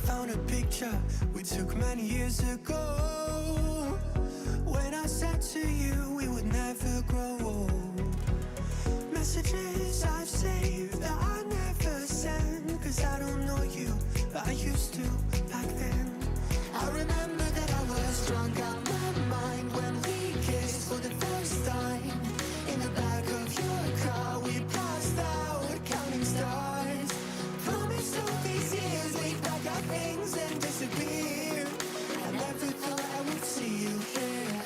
found a picture we took many years ago, when I said to you we would never grow old. Messages I've saved that I never send, cause I don't know you, but I used to back then. I remember that I was drunk out my mind when we kissed for the first time. In the back of your car we passed out counting stars. Promised all these years we'd pack our things and disappear. I never thought I would see you here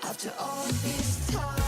after all this time.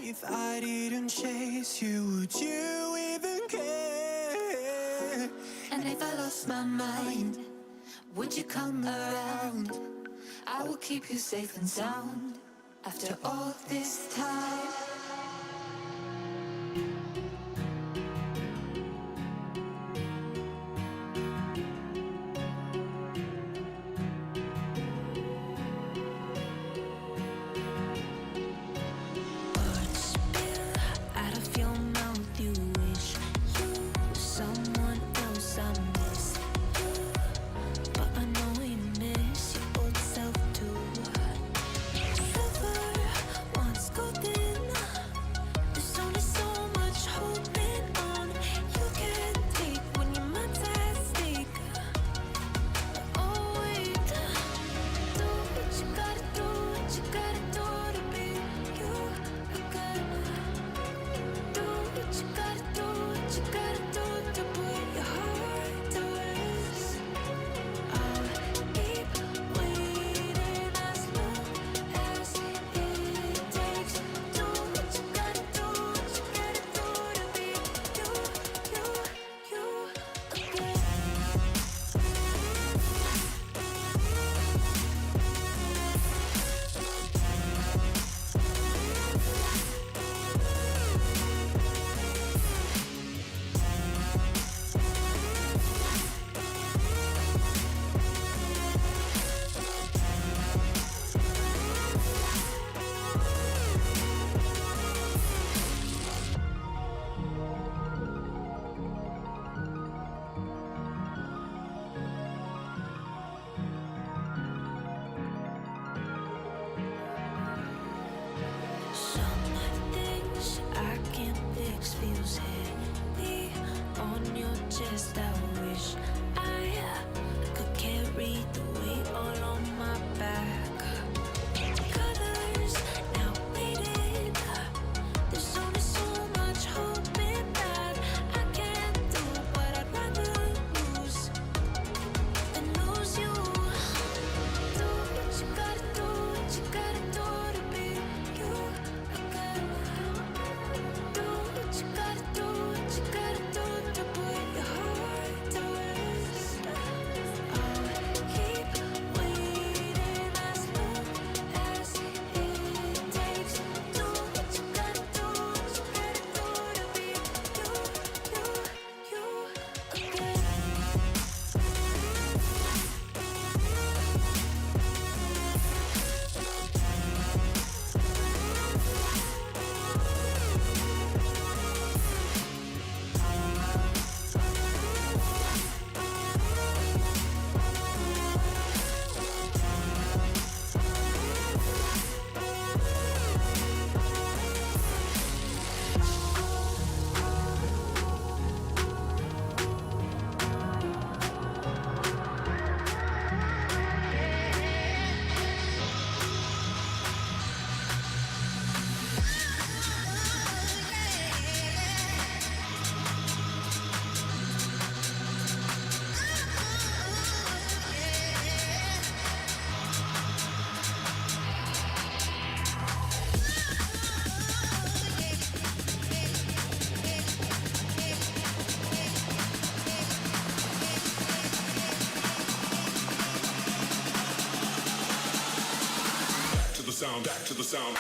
If I didn't chase you, would you even care? And if I lost my mind, would you come around? I will keep you safe and sound after all this time. Gotta do sound, back to the sound.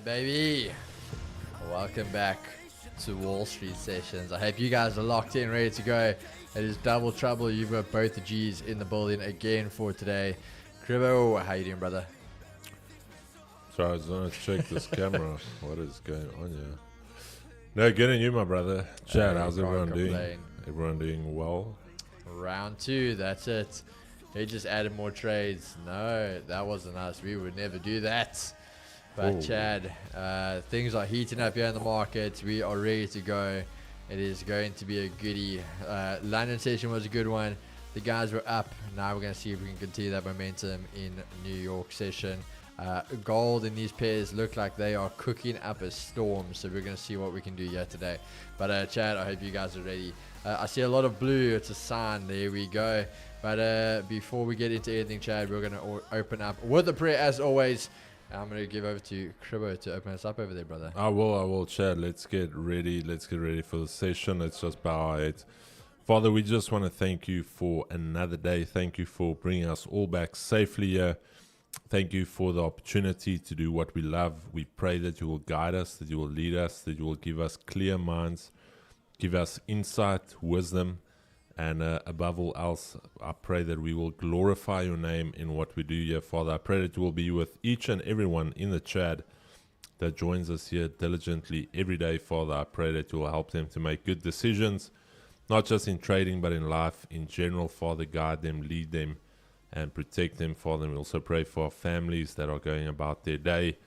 Baby, welcome back to Wall Street Sessions. I hope you guys are locked in, ready to go. It is double trouble. You've got both the G's in the building again for today. Cribbo, how you doing, brother? Sorry, I was going to check this camera. What is going on here? No, good on you, my brother. Chad, how's everyone doing? Everyone doing well? Round 2, that's it. They just added more trades. No, that wasn't us. We would never do that. But Ooh. Chad, things are heating up here in the market. We are ready to go. It is going to be a goodie. London session was a good one. The guys were up. Now we're going to see if we can continue that momentum in New York session. Gold in these pairs look like they are cooking up a storm. So we're going to see what we can do here today. But Chad, I hope you guys are ready. I see a lot of blue. It's a sign. There we go. But before we get into anything, Chad, we're going to open up with a prayer as always. I'm going to give over to Cribbo to open us up over there, brother. I will, Chad. Let's get ready. Let's get ready for the session. Let's just bow our heads. Father, we just want to thank you for another day. Thank you for bringing us all back safely here. Thank you for the opportunity to do what we love. We pray that you will guide us, that you will lead us, that you will give us clear minds, give us insight, wisdom, and above all else, I pray that we will glorify your name in what we do here, Father. I pray that you will be with each and everyone in the chat that joins us here diligently every day, Father. I pray that you will help them to make good decisions, not just in trading, but in life in general, Father. Guide them, lead them, and protect them, Father. And we also pray for our families that are going about their day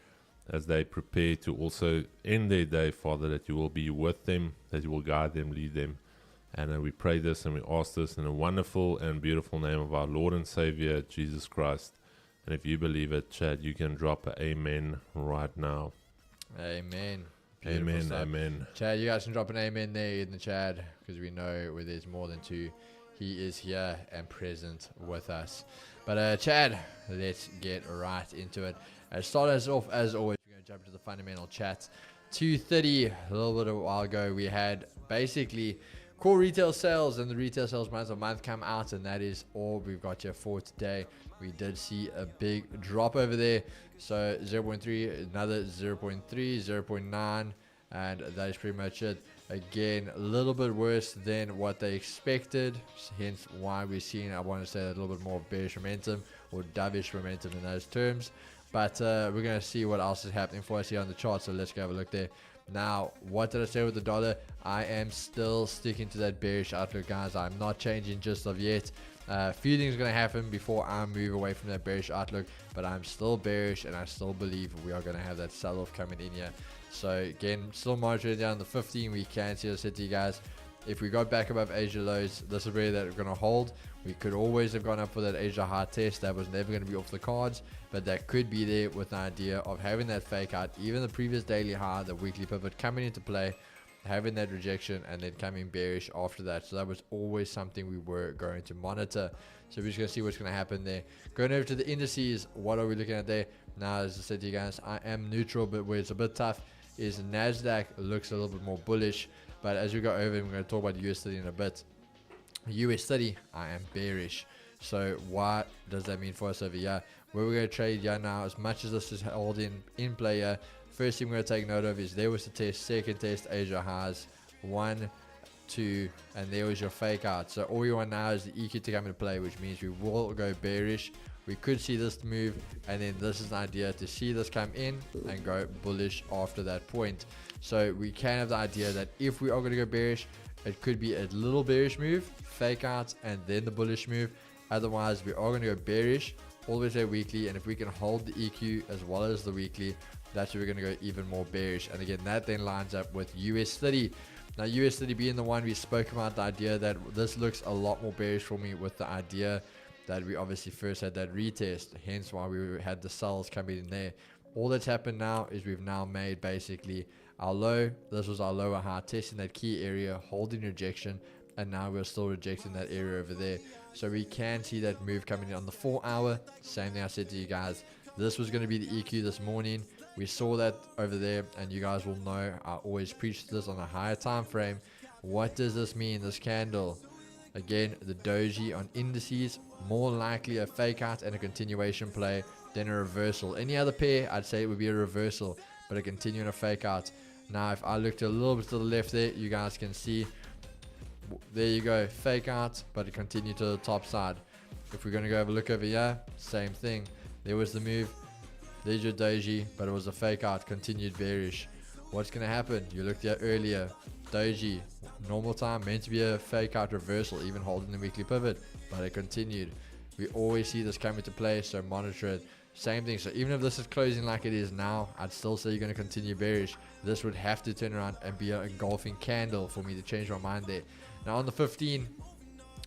as they prepare to also end their day, Father, that you will be with them, that you will guide them, lead them. And we pray this and we ask this in the wonderful and beautiful name of our Lord and Savior, Jesus Christ. And if you believe it, Chad, you can drop an amen right now. Amen. Beautiful amen, stuff. Amen. Chad, you guys can drop an amen there in the chat because we know where there's more than two. He is here and present with us. But Chad, let's get right into it. Start us off as always. We're going to jump into the fundamental chats. 2:30, a little bit of a while ago, we had basically core retail sales and the retail sales month of month come out, and that is all we've got here for today. We did see a big drop over there, so 0.3, another 0.3, 0.9, and that is pretty much it. Again, a little bit worse than what they expected, hence why we're seeing, I want to say, a little bit more bearish momentum or dovish momentum in those terms. But we're going to see what else is happening for us here on the chart. So let's go have a look there. Now, what did I say with the dollar? I am still sticking to that bearish outlook, guys. I'm not changing just of yet. A few things are going to happen before I move away from that bearish outlook, but I'm still bearish, and I still believe we are going to have that sell-off coming in here. So again, still monitoring down the 15. We can see, I said to you guys, if we got back above Asia lows, this is where that we're going to hold. We could always have gone up for that Asia high test. That was never going to be off the cards, but that could be there with the idea of having that fake out, even the previous daily high, the weekly pivot coming into play, having that rejection, and then coming bearish after that. So that was always something we were going to monitor. So we're just going to see what's going to happen there. Going over to the indices, what are we looking at there? Now, as I said to you guys, I am neutral, but where it's a bit tough is NASDAQ looks a little bit more bullish. But as we go over, we're going to talk about US30 in a bit. US30, I am bearish. So what does that mean for us over here? Where we're going to trade here now, as much as this is holding in play here, first thing we're going to take note of is there was the test, second test, Asia highs, 1, 2, and there was your fake out. So all we want now is the EQ to come into play, which means we will go bearish. We could see this move, and then this is an idea to see this come in and go bullish after that point. So we can have the idea that if we are going to go bearish, it could be a little bearish move, fake out, and then the bullish move. Otherwise, we are going to go bearish all the way to the weekly, and if we can hold the EQ as well as the weekly, that's where we're going to go even more bearish. And again, that then lines up with US30. Now, US30 being the one we spoke about, the idea that this looks a lot more bearish for me, with the idea that we obviously first had that retest, hence why we had the sells coming in there. All that's happened now is we've now made basically our low. This was our lower high, testing that key area, holding rejection, and now we're still rejecting that area over there. So we can see that move coming in on the 4 hour. Same thing I said to you guys, this was going to be the EQ this morning. We saw that over there, and you guys will know I always preach this on a higher time frame. What does this mean, this candle? Again, the doji on indices, more likely a fake out and a continuation play than a reversal. Any other pair, I'd say it would be a reversal, but a continuing a fake out. Now, if I looked a little bit to the left there, you guys can see, there you go, fake out, but it continued to the top side. If we're going to go have a look over here, same thing. There was the move, there's your doji, but it was a fake out, continued bearish. What's going to happen? You looked at earlier, doji, normal time, meant to be a fake out reversal, even holding the weekly pivot, but it continued. We always see this come into play, so monitor it. Same thing. So even if this is closing like it is now, I'd still say you're going to continue bearish. This would have to turn around and be an engulfing candle for me to change my mind there. Now on the 15,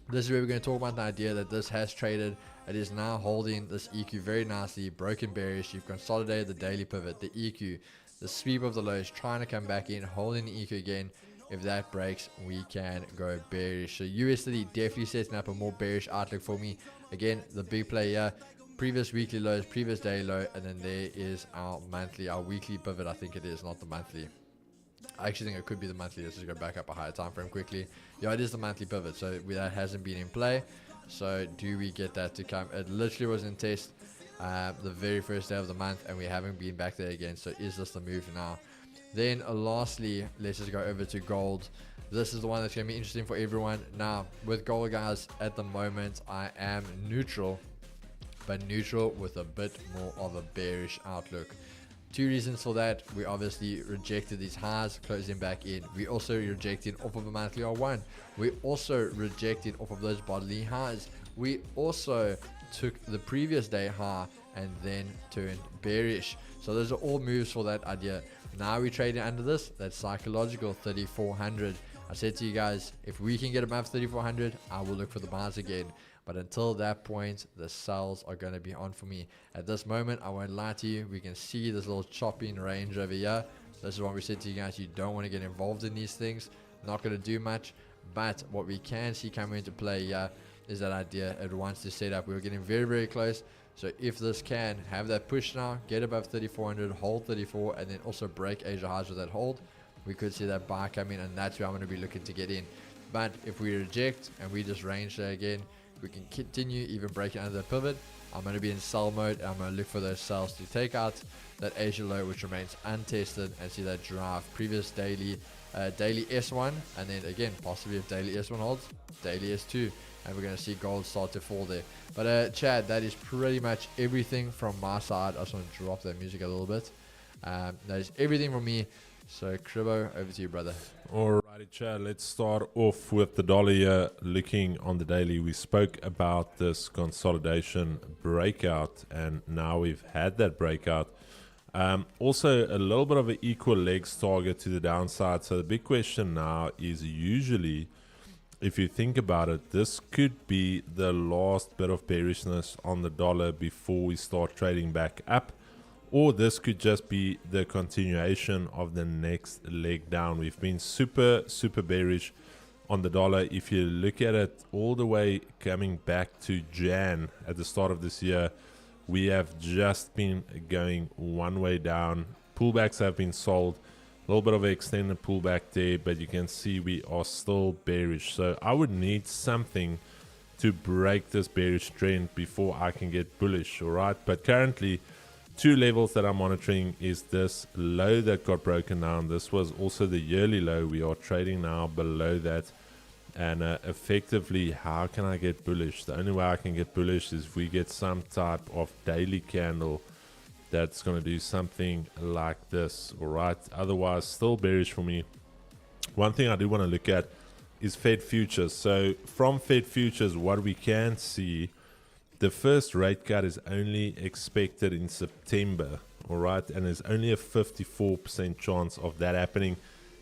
this is where we're going to talk about the idea that this has traded. It is now holding this EQ very nicely, broken bearish. You've consolidated the daily pivot, the EQ, the sweep of the lows, trying to come back in, holding the EQ again. If that breaks, we can go bearish. So USD definitely setting up a more bearish outlook for me. Again, the big play here, previous weekly lows, previous daily low, and then there is our monthly, our weekly pivot. I think it is, not the monthly. I actually think it could be the monthly. Let's just go back up a higher time frame quickly. Yeah, it is the monthly pivot, so that hasn't been in play. So do we get that to come? It literally was in test the very first day of the month, and we haven't been back there again. So is this the move now? Then lastly, let's just go over to gold. This is the one that's going to be interesting for everyone. Now, with gold, guys, at the moment, I am neutral, but neutral with a bit more of a bearish outlook. Two reasons for that. We obviously rejected these highs, closing back in. We also rejected off of a monthly R1. We also rejected off of those bodily highs. We also took the previous day high and then turned bearish. So those are all moves for that idea. Now we're trading under this, that's psychological 3,400. I said to you guys, if we can get above 3,400, I will look for the buys again. But until that point, the sells are going to be on for me. At this moment, I won't lie to you, we can see this little chopping range over here. This is what we said to you guys, you don't want to get involved in these things. Not going to do much. But what we can see coming into play here is that idea it wants to set up. We're getting very, very close. So if this can have that push now, get above 3,400, hold 34, and then also break Asia highs with that hold, we could see that buy come in, and that's where I'm going to be looking to get in. But if we reject and we just range there again, we can continue even breaking under that pivot. I'm going to be in sell mode, and I'm going to look for those sells to take out that Asia low, which remains untested, and see that drive previous daily S1, and then again possibly if daily S1 holds, daily S2. and we're going to see gold start to fall there. But Chad, that is pretty much everything from my side. I just want to drop that music a little bit. That is everything from me. So Cribbo, over to you, brother. Alrighty, Chad, let's start off with the dollar here. Looking on the daily, we spoke about this consolidation breakout, and now we've had that breakout. Also, a little bit of an equal legs target to the downside. So the big question now is, usually, if you think about it, this could be the last bit of bearishness on the dollar before we start trading back up. Or this could just be the continuation of the next leg down. We've been super bearish on the dollar. If you look at it all the way coming back to Jan at the start of this year, we have just been going one way down. Pullbacks have been sold. A little bit of an extended pullback there, but you can see we are still bearish. So I would need something to break this bearish trend before I can get bullish, all right? But currently, two levels that I'm monitoring is this low that got broken down. This was also the yearly low. We are trading now below that. And effectively, how can I get bullish? The only way I can get bullish is if we get some type of daily candle that's going to do something like this, all right? Otherwise, still bearish for me. One thing I do want to look at is Fed futures. So from Fed futures, what we can see, the first rate cut is only expected in September, all right? And there's only a 54% chance of that happening.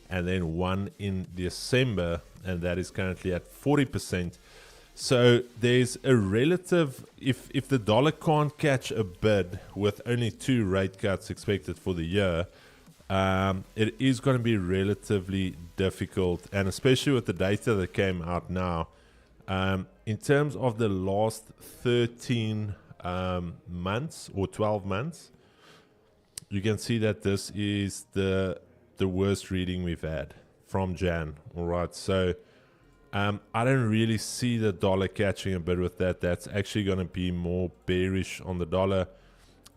And then one in December, and that is currently at 40%. So there's a relative, if the dollar can't catch a bid with only 2 rate cuts expected for the year, it is going to be relatively difficult, and especially with the data that came out now. In terms of the last 13 months or 12 months, you can see that this is the worst reading we've had from Jan. All right, so I don't really see the dollar catching a bit with that. That's actually going to be more bearish on the dollar,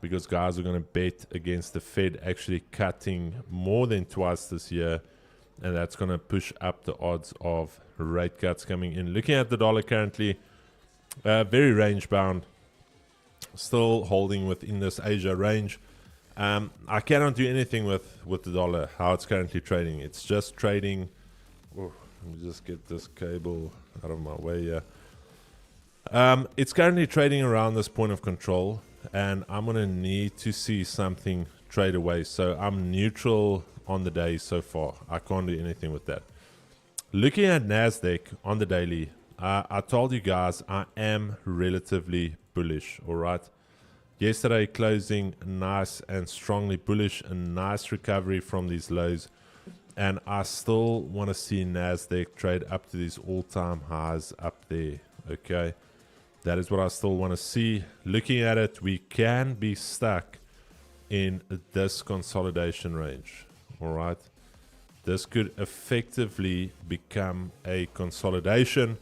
because guys are going to bet against the Fed actually cutting more than twice this year, and that's going to push up the odds of rate cuts coming in. Looking at the dollar currently, very range bound, still holding within this Asia range. I cannot do anything with the dollar, how it's currently trading. It's just trading. Oh, let me just get this cable out of my way here. It's currently trading around this point of control, and I'm going to need to see something trade away. So I'm neutral on the day so far. I can't do anything with that. Looking at NASDAQ on the daily, I told you guys I am relatively bullish, all right? Yesterday closing nice and strongly bullish, a nice recovery from these lows, and I still want to see NASDAQ trade up to these all-time highs up there, okay? That is what I still want to see. Looking at it, we can be stuck in this consolidation range, all right? This could effectively become a consolidation,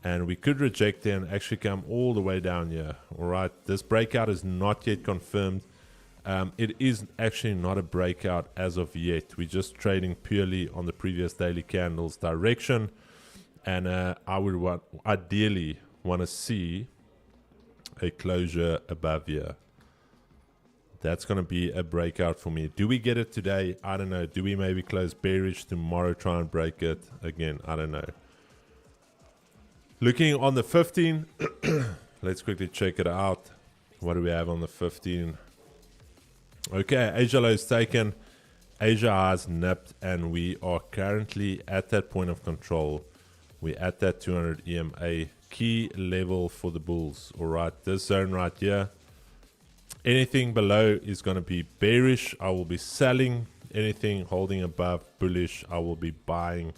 and we could reject it and actually come all the way down here, all right? This breakout is not yet confirmed. It is actually not a breakout as of yet. We're just trading purely on the previous daily candles direction, and I would ideally want to see a closure above here. That's going to be a breakout for me. Do we get it today? I don't know. Do we maybe close bearish tomorrow, try and break it? Again, I don't know. Looking on the 15, let's quickly check it out. What do we have on the 15? Okay, Asia low is taken. Asia highs nipped, and we are currently at that point of control. We're at that 200 EMA key level for the bulls. All right, this zone right here. Anything below is going to be bearish. I will be selling. Anything holding above bullish, I will be buying.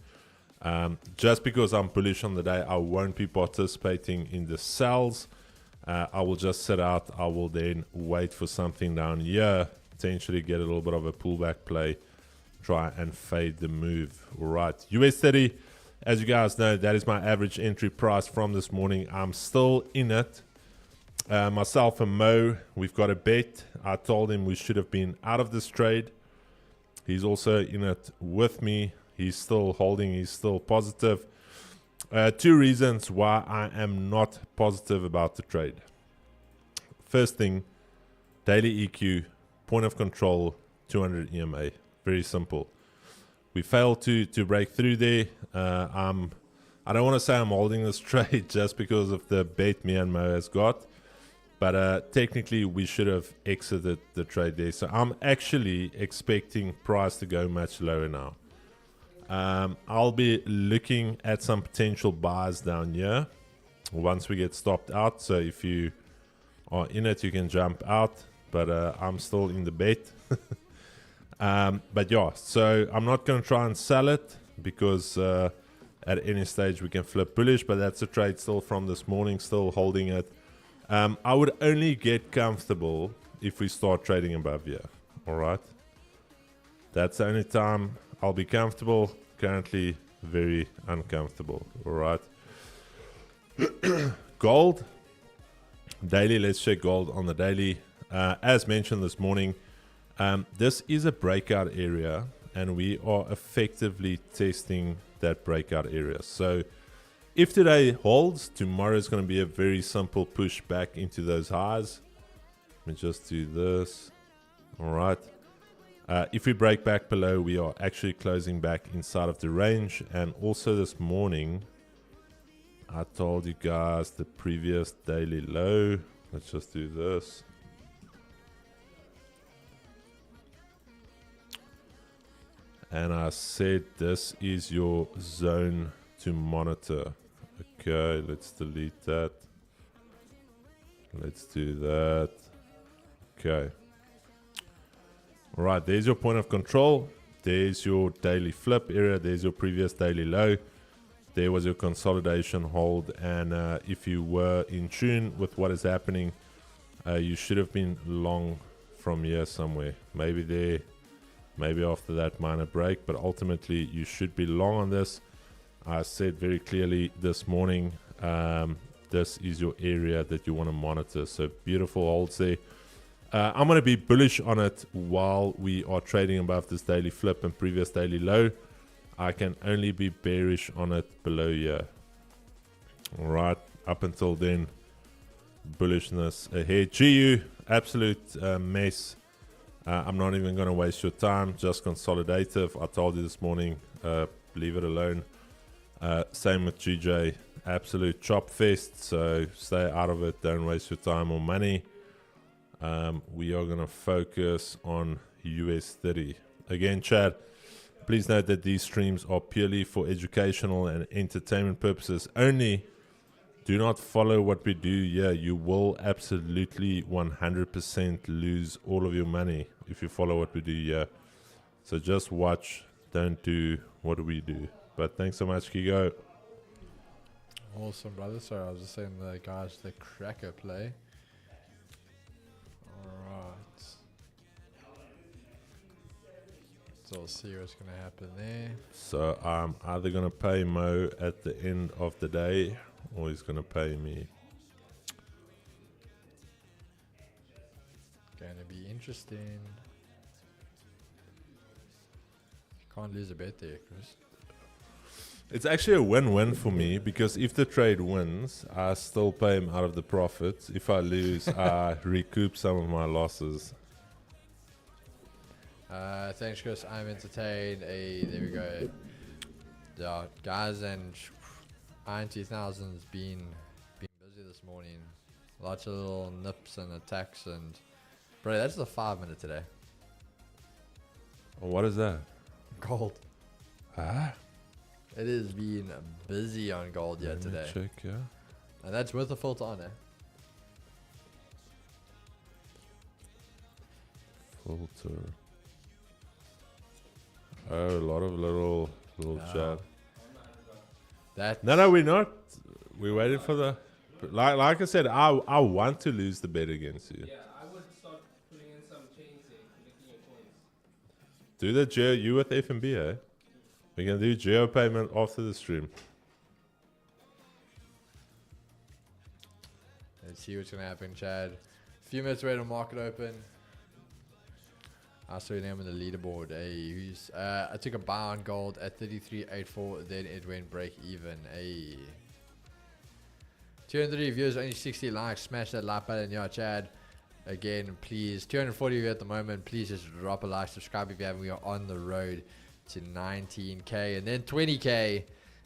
Just because I'm bullish on the day, I won't be participating in the sells. I will just sit out. I will then wait for something down here, potentially get a little bit of a pullback play, try and fade the move. All right, US 30, as you guys know, that is my average entry price from this morning. I'm still in it. Myself and Mo, we've got a bet. I told him we should have been out of this trade. He's also in it with me. He's still holding. He's still positive. Two reasons why I am not positive about the trade. First thing, daily EQ, point of control, 200 EMA. Very simple. We failed to break through there. I don't want to say I'm holding this trade just because of the bet me and Mo has got. But technically, we should have exited the trade there. So I'm actually expecting price to go much lower now. I'll be looking at some potential buys down here once we get stopped out. So if you are in it, you can jump out. But I'm still in the bet. But yeah, so I'm not going to try and sell it because at any stage we can flip bullish. But that's a trade still from this morning, still holding it. I would only get comfortable if we start trading above here. All right. That's the only time I'll be comfortable. Currently, very uncomfortable. All right. Gold. Daily. Let's check gold on the daily. As mentioned this morning, this is a breakout area, and we are effectively testing that breakout area. So if today holds, tomorrow is going to be a very simple push back into those highs. Let me just do this. All right. If we break back below, we are actually closing back inside of the range. And also this morning, I told you guys the previous daily low. Let's just do this. And I said this is your zone to monitor. Okay, let's delete that. Let's do that. Okay. All right, there's your point of control. There's your daily flip area. There's your previous daily low. There was your consolidation hold. And if you were in tune with what is happening, you should have been long from here somewhere. Maybe there, maybe after that minor break. But ultimately, you should be long on this. I said very clearly this morning, this is your area that you want to monitor. So beautiful holds there. I'm going to be bullish on it while we are trading above this daily flip and previous daily low. I can only be bearish on it below here. All right. Up until then, bullishness ahead. GU, absolute mess. I'm not even going to waste your time. Just consolidative. I told you this morning, leave it alone. Same with GJ, absolute chop fest. So stay out of it. Don't waste your time or money. We are going to focus on US 30. Again, Chad, please note that these streams are purely for educational and entertainment purposes only. Do not follow what we do here. You will absolutely 100% lose all of your money if you follow what we do here. So just watch, don't do what we do. But thanks so much, Kigo. Awesome, brother. Sorry, I was just saying the guys, the cracker play. Alright. So we'll see what's going to happen there. So I'm either going to pay Mo at the end of the day, or he's going to pay me. Going to be interesting. Can't lose a bet there, Chris. It's actually a win-win for me, because if the trade wins, I still pay him out of the profits. If I lose, I recoup some of my losses. Thanks, Chris. I'm entertained. There we go. Yeah, guys, and 90,000's been busy this morning. Lots of little nips and attacks, and bro, that's the 5 minute today. Oh, what is that? Gold. Ah, It has been busy on gold yet let me today, check, yeah. and that's with the filter on it. Filter. Oh, a lot of little chat. That No, we're not. We're waiting for the. Like I said, I want to lose the bet against you. Yeah, I would start putting in some chains there, collecting your coins. Do the geo. You with FNB, eh? We can do geo payment after the stream. Let's see what's gonna happen, Chad. A few minutes away to market open. I saw your name on the leaderboard. Hey, who's I took a buy on gold at 33.84, then it went break even. Hey, 230 views, only 60 likes. Smash that like button, yeah, Chad. Again, please, 240 views at the moment. Please just drop a like, subscribe if you haven't. We are on the road to 19k and then 20k,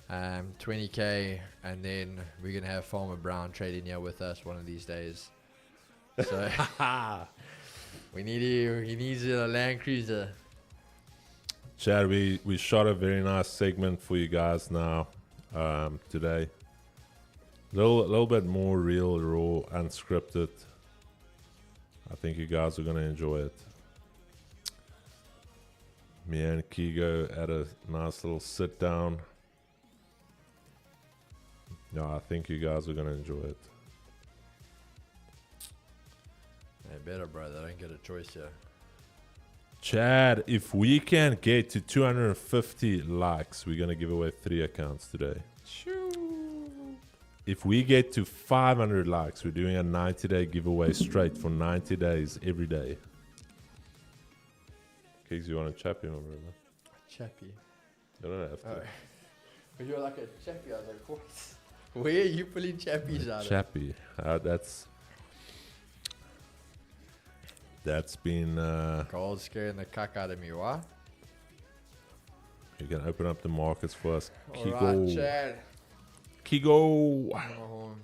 20k, and then we're gonna have Farmer Brown trading here with us one of these days. So we need you. He needs a Land Cruiser. Chad, we shot a very nice segment for you guys now today. Little bit more real, raw, unscripted. I think you guys are gonna enjoy it. Me and Kigo had a nice little sit down. Yeah, I think you guys are gonna enjoy it. Hey, better, bro. They don't get a choice here. Chad, if we can get to 250 likes, we're gonna give away 3 accounts today. If we get to 500 likes, we're doing a 90-day giveaway straight for 90 days every day. Kiggs, you want a chappy, my brother? Chappy. You don't have to. Oh. But you're like a chappy. I was like, what? Where are you pulling chappies out of? Chappy. That's been... Gold scaring the cuck out of me, what? You can open up the markets for us. Alright, Chad. Kigo. Oh,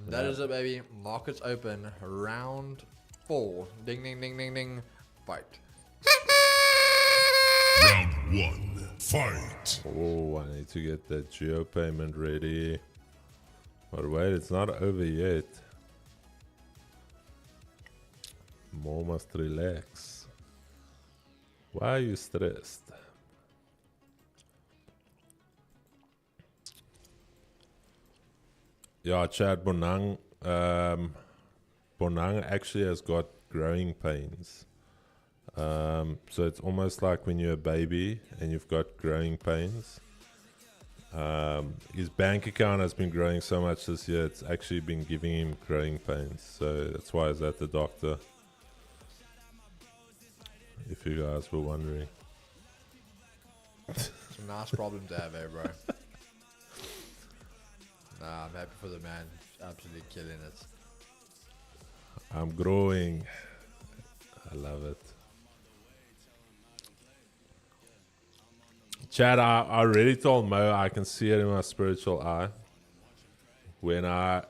that is it, baby. Markets open. Round 4. Ding, ding, ding, ding, ding. Fight. Round 1, fight. Oh, I need to get that geo payment ready. But wait, it's not over yet. More must relax. Why are you stressed? Yeah, Chad, Bonang. Bonang actually has got growing pains. So it's almost like when you're a baby and you've got growing pains. His bank account has been growing so much this year, it's actually been giving him growing pains. So that's why he's at the doctor. If you guys were wondering. Some nice problem to have, bro. Nah, I'm happy for the man. Absolutely killing it. I'm growing. I love it. Chad, I already told Mo I can see it in my spiritual eye. When I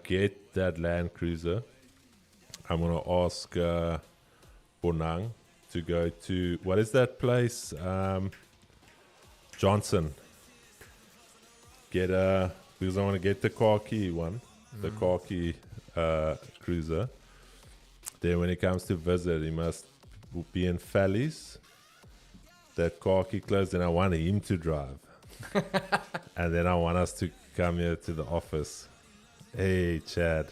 get that Land Cruiser, I'm gonna ask Bonang to go to, what is that place? Johnson. Because I want to get the car key one, the car key cruiser. Then when he comes to visit, he must be in Fallies. That car key closed, and I want him to drive. And then I want us to come here to the office. Hey, Chad.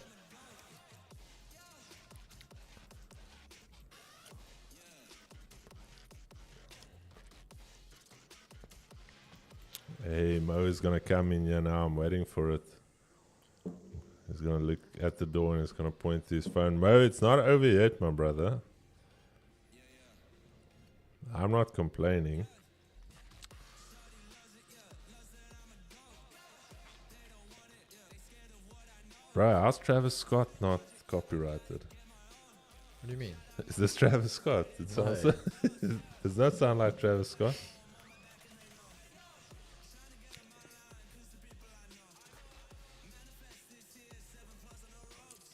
Hey, Mo is going to come in here now. I'm waiting for it. He's going to look at the door and he's going to point to his phone. Mo, it's not over yet, my brother. I'm not complaining. Bro, how's Travis Scott not copyrighted? What do you mean? Is this Travis Scott? It sounds does that sound like Travis Scott?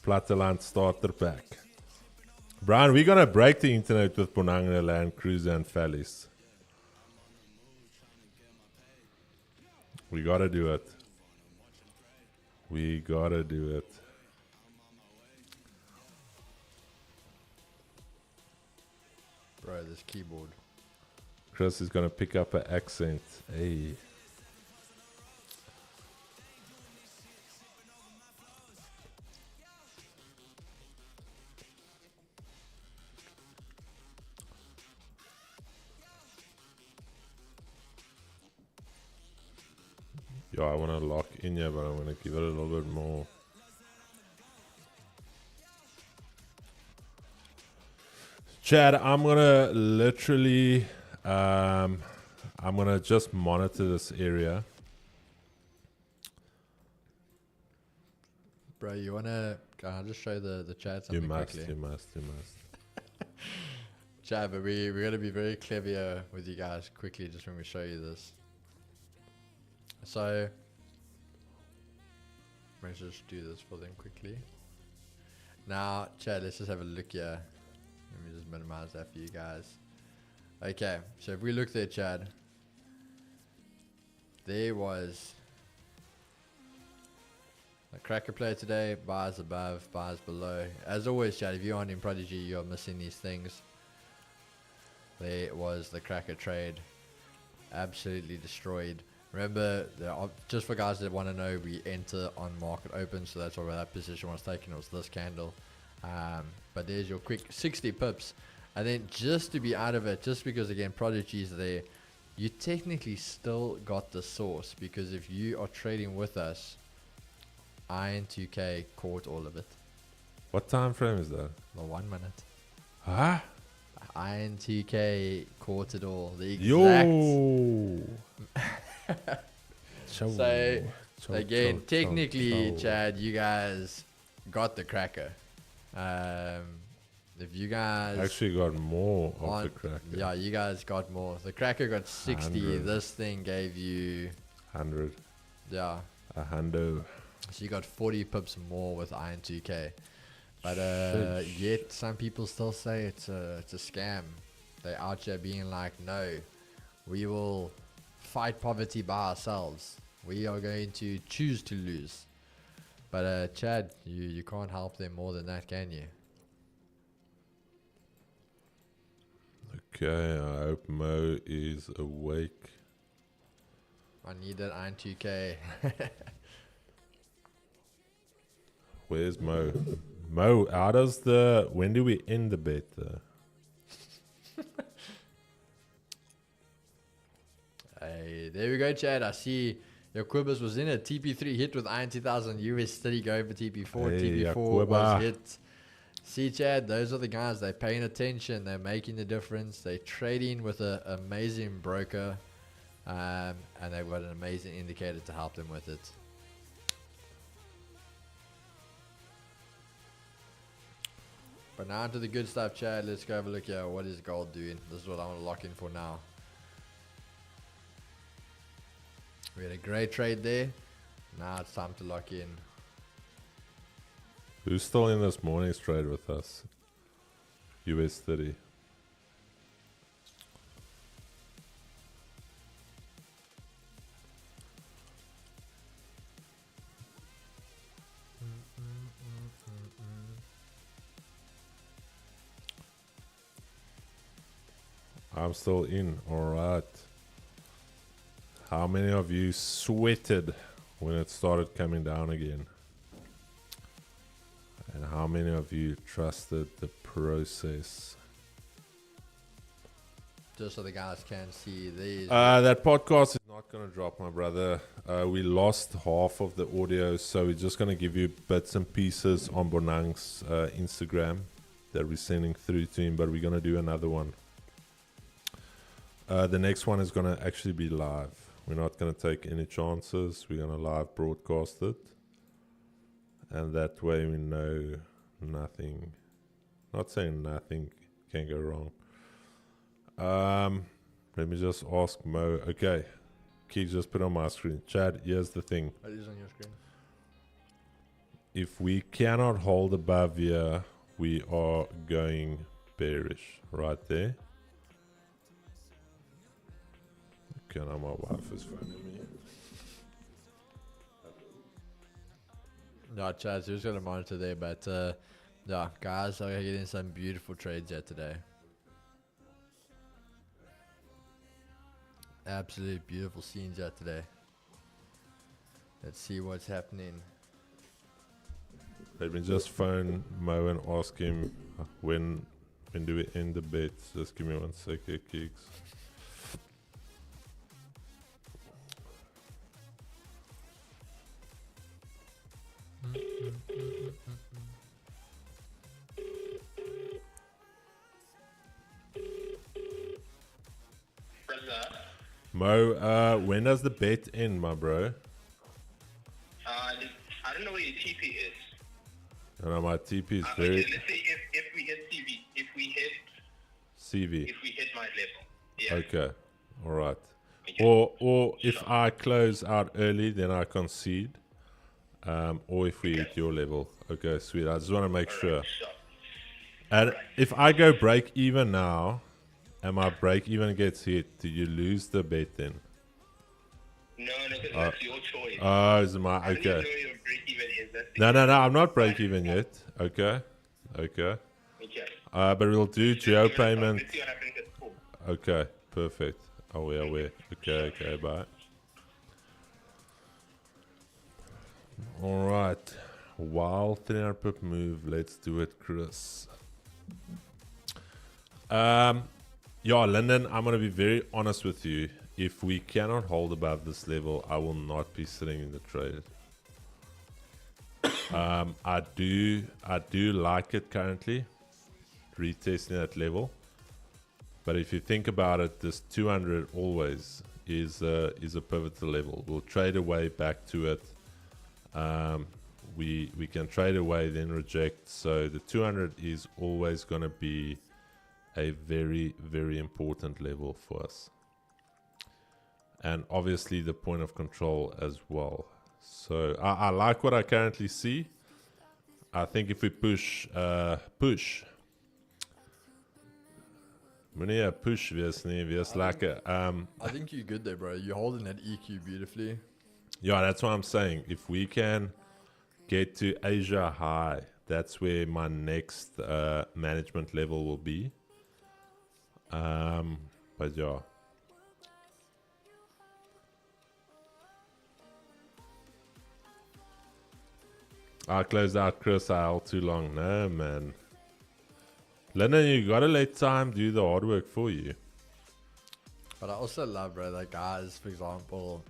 Platteland starter pack. Brian, we're gonna break the internet with Bonanga, Land Cruiser, and Fallies. We gotta do it. We gotta do it. Bro, this keyboard. Chris is gonna pick up an accent. Hey. Yeah, I want to lock in here, but I want to give it a little bit more. Chad, I'm gonna literally, I'm gonna just monitor this area. Bro, you wanna? I'll just show the chat You something must, quickly. you must, you must. Chat, but we're gonna be very clever with you guys quickly just when we show you this. So let's just do this for them quickly. Now, Chad, let's just have a look here. Let me just minimize that for you guys. Okay, so if we look there, Chad, there was a cracker play today, buys above, buys below. As always, Chad, if you aren't in Prodigy, you're missing these things. There was the cracker trade, absolutely destroyed. Remember, just for guys that want to know, we enter on market open, so that's why that position was taken. It was this candle. But there's your quick 60 pips. And then just to be out of it, just because again Prodigy is there, you technically still got the source, because if you are trading with us, IN2K caught all of it. What time frame is that? The 1 minute. Huh? IN2K caught it all. The exact. Yo. So again, technically, Chad, you guys got the cracker. If you guys actually got more of the cracker. Yeah, you guys got more. The cracker got 60. 100. This thing gave you 100. Yeah. A hundo. So you got 40 pips more with IN2K. But yet some people still say it's a scam. They're out here being like, no, we will fight poverty by ourselves. We are going to choose to lose. But Chad, you can't help them more than that, can you? Okay, I hope Mo is awake. I need that IN2K. Where's Mo? Mo, when do we end the bet? Hey, there we go, Chad. I see your Quibus was in it. TP3 hit with IN 2000 USD going for TP4. Hey, TP4 Quibba. was hit. See, Chad, those are the guys. They're paying attention. They're making the difference. They're trading with an amazing broker. And they've got an amazing indicator to help them with it. But now to the good stuff, Chad. Let's go have a look here. What is gold doing? This is what I want to lock in for now. We had a great trade there. Now it's time to lock in. Who's still in this morning's trade with us? US 30. I'm still in. All right. How many of you sweated when it started coming down again? And how many of you trusted the process? Just so the guys can see these. That podcast is not going to drop, my brother. We lost half of the audio, so we're just going to give you bits and pieces on Bonang's Instagram that we're sending through to him, but we're going to do another one. The next one is going to actually be live. We're not going to take any chances. We're going to live broadcast it. And that way we know nothing. Not saying nothing can go wrong. Let me just ask Mo. Okay. Keith just put on my screen. Chad, here's the thing. It is on your screen. If we cannot hold above here, we are going bearish. Right there. Okay, now my wife is phoning me. Yeah, Chad, so who's going to monitor there? But yeah, guys, are getting some beautiful trades here today. Absolute beautiful scenes here today. Let's see what's happening. Let me just phone Mo and ask him when do we end the bets. Just give me 1 second, Kicks. What's up? Mo, when does the bet end, my bro? I don't know where your TP is. I know my TP is Okay, very let's say if we hit TV, if we hit my level. Yeah. okay. All right. Okay. Or if Sure. I close out early, then I concede. Or if we hit your level. Okay, sweet. I just want to make sure. Sure. And if I go break even now, and my break even gets hit, do you lose the bet then? No, because that's your choice. Oh, is my I don't even know okay? where your break even is. That's the No, I'm not break even yet. Okay. Okay. But we'll do geo payment. Let's see what happens at 4. Okay, perfect. Oh, we are aware. Okay, bye. Alright. Wild 300 pip move. Let's do it, Chris. Yeah, Lyndon, I'm going to be very honest with you. If we cannot hold above this level, I will not be sitting in the trade. I do like it currently, retesting that level. But if you think about it, this 200 always is a pivotal level. We'll trade away back to it. We can trade away, then reject. So the 200 is always going to be a very, very important level for us. And obviously the point of control as well. So I like what I currently see. I think if we push. Meneer push wees nie, wees lekker. I think you're good there, bro. You're holding that EQ beautifully. Yeah, that's what I'm saying. If we can get to Asia high, that's where my next management level will be. But yeah. I closed out Chris. I held too long. No, man. Lennon, you gotta let time do the hard work for you. But I also love, bro, like guys, for example,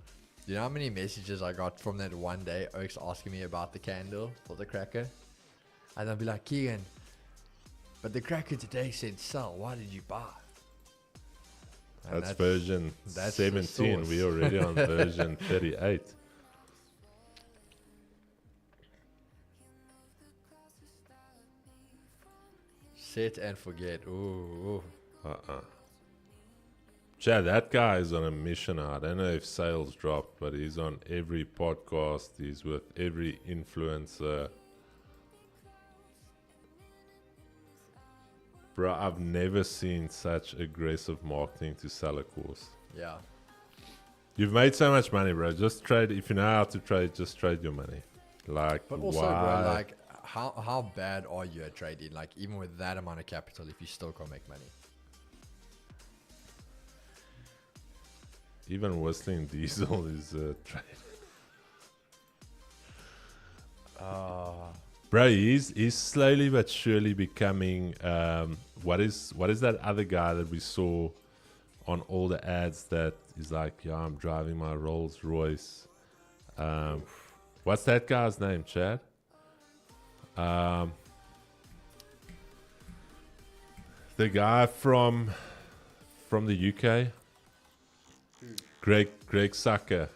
you know how many messages I got from that one day, Oaks asking me about the candle for the cracker? And I'll be like, Keegan, but the cracker today said sell. Why did you buy? And That's version that's the 17. source. We're already on version 38. Set and forget. Ooh. Chad, that guy is on a mission now. I don't know if sales dropped, but he's on every podcast. He's with every influencer. Bro, I've never seen such aggressive marketing to sell a course. Yeah. You've made so much money, bro. Just trade. If you know how to trade, just trade your money. Like, But also, why? bro, like, how bad are you at trading? Like, even with that amount of capital, if you still can't make money. Even whistling diesel is a trade. Bro, he's slowly but surely becoming what is that other guy that we saw on all the ads that is like, yeah, I'm driving my Rolls Royce. What's that guy's name, Chad? The guy from the UK. Greg Sucker.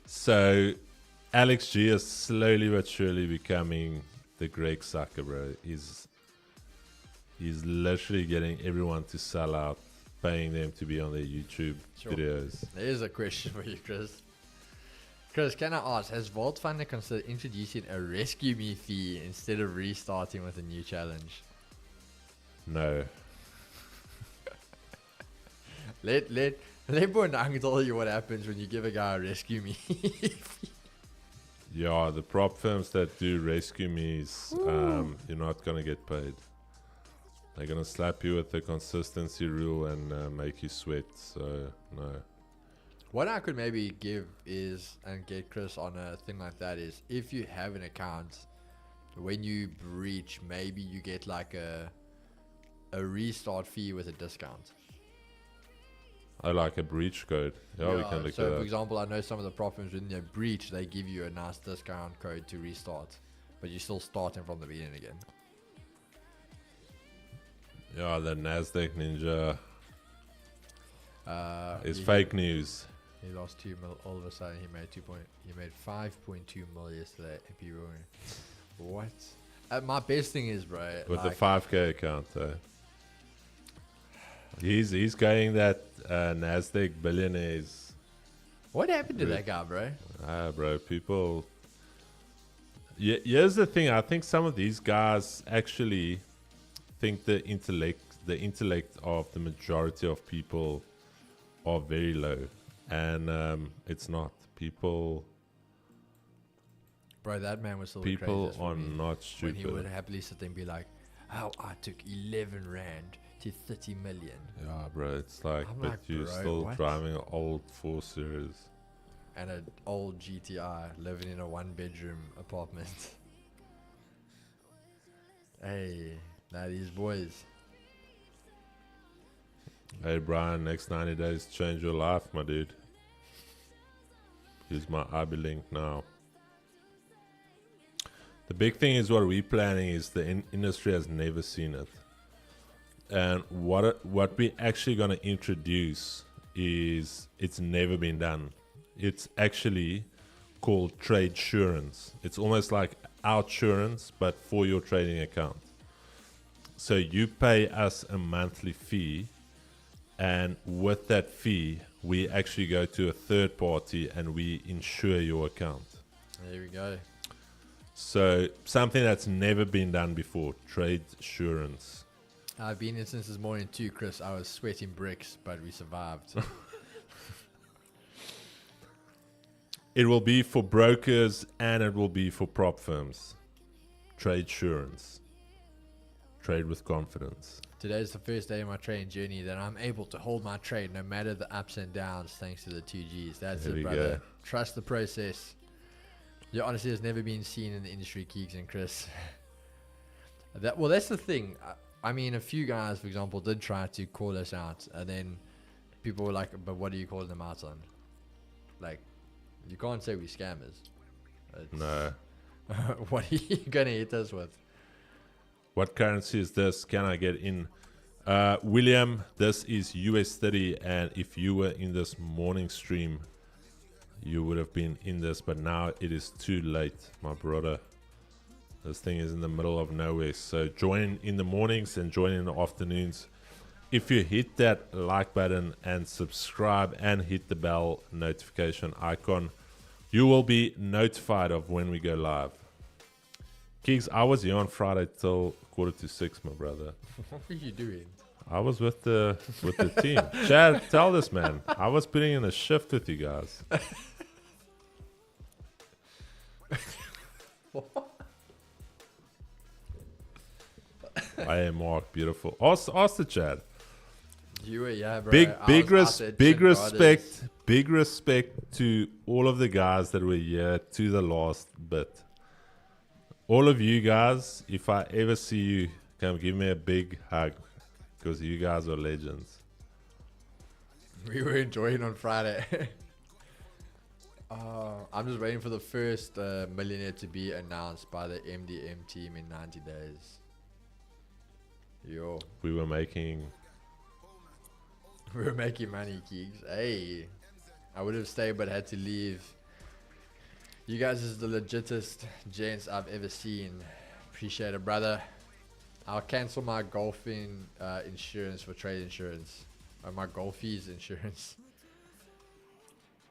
So Alex G is slowly but surely becoming the Greg Sucker, bro. He's literally getting everyone to sell out, paying them to be on their YouTube videos. There's a question for you, Chris. Chris, can I ask, has Vault Funder considered introducing a rescue me fee instead of restarting with a new challenge? No. Let Bonang tell you what happens when you give a guy a rescue me. Yeah, the prop firms that do rescue me's, you're not gonna get paid. They're gonna slap you with the consistency rule and make you sweat. So no. What I could maybe give is, and get Chris on a thing like that, is if you have an account, when you breach, maybe you get like a restart fee with a discount. I like a breach code. Yeah, we can look so at for that. example, I know some of the prop firms when they breach, they give you a nice discount code to restart, but you're still starting from the beginning again. Yeah, the NASDAQ ninja is he- fake news. He lost 2 mil. All of a sudden, he made 5.2 mil yesterday. And people were, what? My best thing is, bro. With the like, 5K account, though. He's going that NASDAQ billionaires. what happened to that guy, bro? Bro, people. Yeah, here's the thing. I think some of these guys actually think the intellect of the majority of people are very low, and it's not. People Bro, that man was still the people craziest for are me. not When he would stupid. happily sit there and be like, "Oh, I took 11 rand to 30 million." Yeah, bro. It's like, I'm but like, you're bro, still what? driving an old 4 Series. And an old GTI living in a 1-bedroom apartment. Hey, now these boys. Hey, Brian. Next 90 days change your life, my dude. Use my IB link now. The big thing is what we're planning is the industry has never seen it. And what we're actually going to introduce is it's never been done. It's actually called trade insurance. It's almost like outsurance, but for your trading account. So you pay us a monthly fee, and with that fee, we actually go to a third party and we insure your account. There we go. So something that's never been done before, trade insurance. I've been in since this morning too, Chris. I was sweating bricks, but we survived. It will be for brokers and it will be for prop firms. Trade insurance. Trade with confidence. Today's the first day of my trading journey that I'm able to hold my trade no matter the ups and downs thanks to the 2Gs. That's There it, we brother. go. Trust the process. Yeah, honestly, has never been seen in the industry, Keeks and Chris. That's the thing. I mean, a few guys, for example, did try to call us out, and then people were like, "But what are you calling them out on?" Like, you can't say we scammers. No. What are you gonna hit us with? What currency is this? Can I get in? William, this is US30, and if you were in this morning stream, you would have been in this, but now it is too late, my brother. This thing is in the middle of nowhere. So join in the mornings and join in the afternoons. If you hit that like button and subscribe and hit the bell notification icon, you will be notified of when we go live. Keeks, I was here on Friday till 5:45, my brother. What were you doing? I was with the team. Chad, tell this man. I was putting in a shift with you guys. I am Mark, beautiful. Ask the Chad. You were, yeah, bro. Big I was out there chin big respect to all of the guys that were here to the last bit. All of you guys, if I ever see you, come give me a big hug, because you guys are legends. We were enjoying on Friday. I'm just waiting for the first millionaire to be announced by the MDM team in 90 days. Yo, We were making we were making money, Keeks. Hey, I would have stayed but had to leave. You guys is the legitest gents I've ever seen. Appreciate it, brother. I'll cancel my golfing insurance for trade insurance. Or my golfies insurance.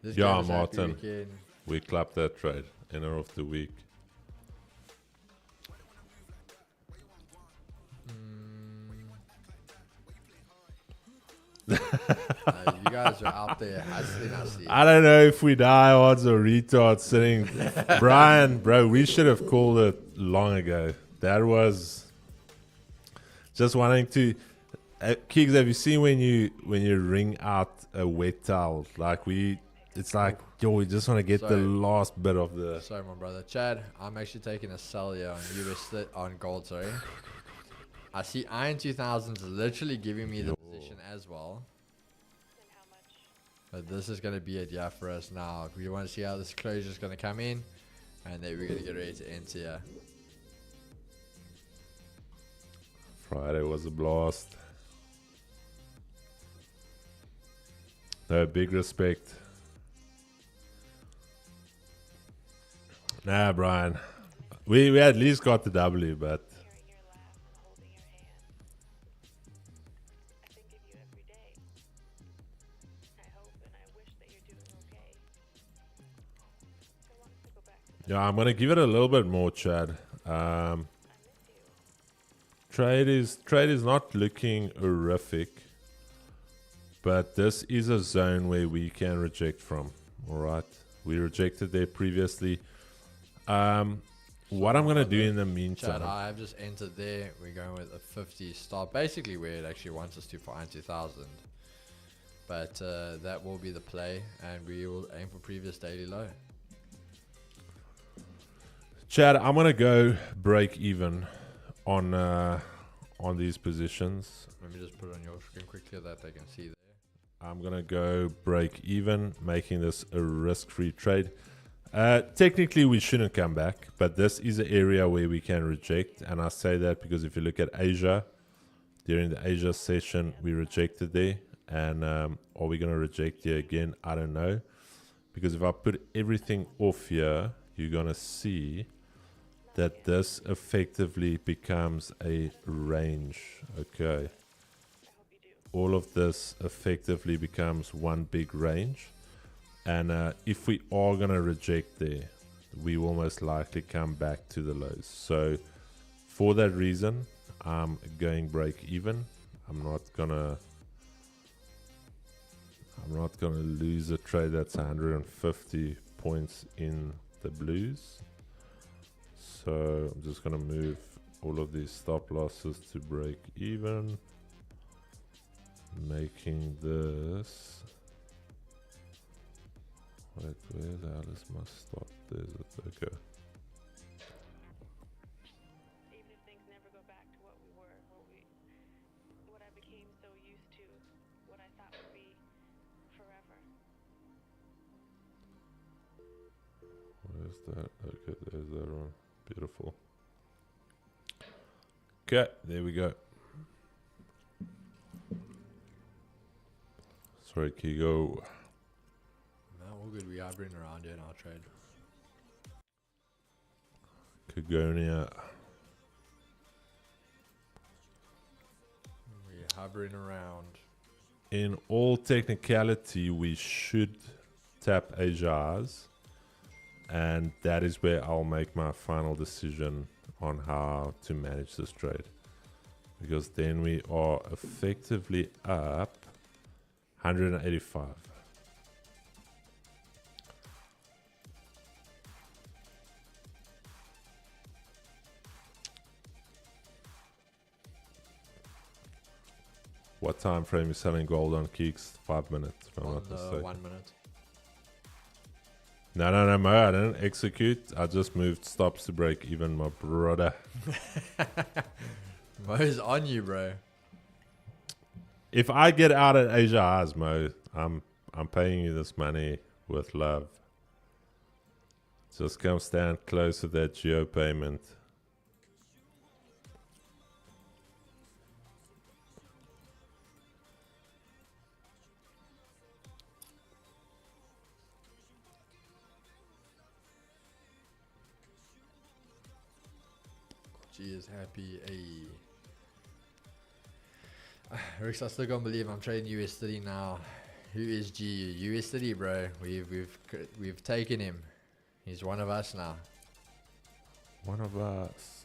This Yeah, game was happy Martin. weekend. we clapped that trade. Winner of the week. You guys are out there hustling, I see. I don't know if we diehards or retards sitting. Brian, bro, we should have called it long ago. That was just wanting to. Kiggs, have you seen when you wring out a wet towel? It's like, yo, we just want to get the Sorry. last bit of the. Sorry, my brother. Chad, I'm actually taking a sell here on US on gold, sorry. I see Iron 2000 is literally giving me the position as well. But this is going to be it, yeah, for us now. We want to see how this closure is going to come in. And then we're going to get ready to enter here. Friday was a blast. No, big respect. Nah, Brian. We at least got the W, but yeah, I'm gonna give it a little bit more, Chad. Trade is not looking horrific, but this is a zone where we can reject from. All right, we rejected there previously. What I'm gonna do in the meantime, Chad, I've just entered there. We're going with a 50 stop, basically where it actually wants us to find 2,000. But that will be the play, and we will aim for previous daily low. Chad, I'm gonna go break even on these positions. Let me just put it on your screen quickly that they can see there. I'm gonna go break even, making this a risk-free trade. Technically, we shouldn't come back, but this is an area where we can reject. And I say that because if you look at Asia, during the Asia session, we rejected there. And are we going to reject here again? I don't know. Because if I put everything off here, you're going to see that this effectively becomes a range. Okay. All of this effectively becomes one big range. And if we are going to reject there, we will most likely come back to the lows. So for that reason, I'm going break even. I'm not gonna lose a trade that's 150 points in the blues. So I'm just gonna move all of these stop losses to break even, making this. Wait, where the hell is my stop? There's it. Okay. Even if things never go back to what we were, what I became so used to, what I thought would be forever. Where's that? Okay, there's that one. Beautiful. Okay, there we go. Sorry, Kigo. No, all good. We are bringing around here in our trade. Kagonia. We're hovering around. In all technicality, we should tap Asia's, and that is where I'll make my final decision on how to manage this trade, because then we are effectively up 185. What time frame is selling gold on Keeks? 5 minutes. If I'm On not the mistaken. 1 minute. No, Mo, I didn't execute. I just moved stops to break even, my brother. Mo's on you, bro. If I get out at Asia Highs, Mo, I'm paying you this money with love. Just come stand close to that geo payment. G is happy. Rix, I still can't believe I'm trading US30 now. Who is G? US30, bro. We've taken him. He's one of us now. One of us.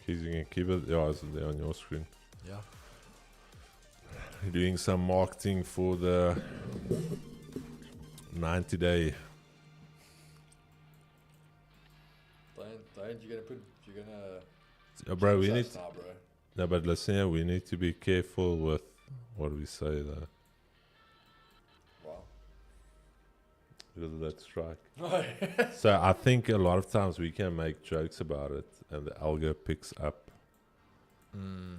Keys, you can keep it. Yeah, it's there on your screen. Yeah. You're doing some marketing for the 90-day. Don't. You're gonna Bro, we need. now, bro. No, but listen here, we need to be careful with what we say there. Wow. Because of that strike. So I think a lot of times we can make jokes about it and the algo picks up.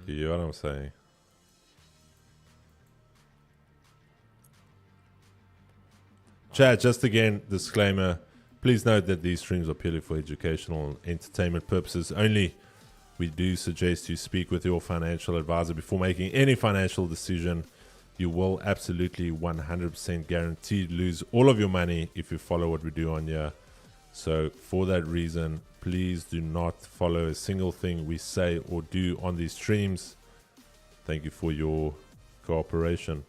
You know what I'm saying? Chad, just again, disclaimer. Please note that these streams are purely for educational and entertainment purposes only. We do suggest you speak with your financial advisor before making any financial decision. You will absolutely 100% guaranteed lose all of your money if you follow what we do on here. So for that reason, please do not follow a single thing we say or do on these streams. Thank you for your cooperation.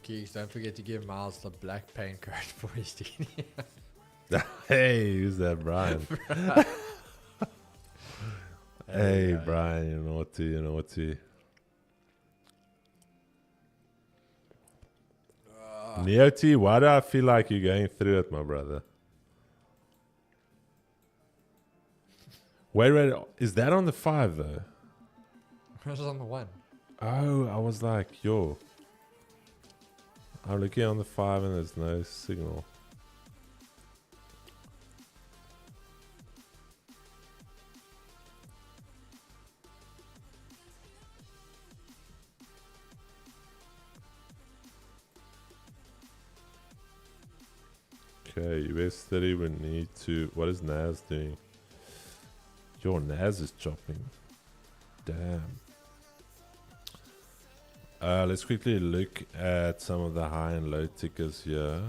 Geeks, don't forget to give Miles the black paint code for his DD. Hey, who's that, Brian? Hey, Brian, you know what to. Neo T, why do I feel like you're going through it, my brother? Wait, is that on the 5 though? This is on the 1. Oh, I was like, yo. I'm looking on the 5 and there's no signal. Okay, US 30 we need to... What is NAS doing? Your NAS is chopping. Damn. Let's quickly look at some of the high and low tickers here.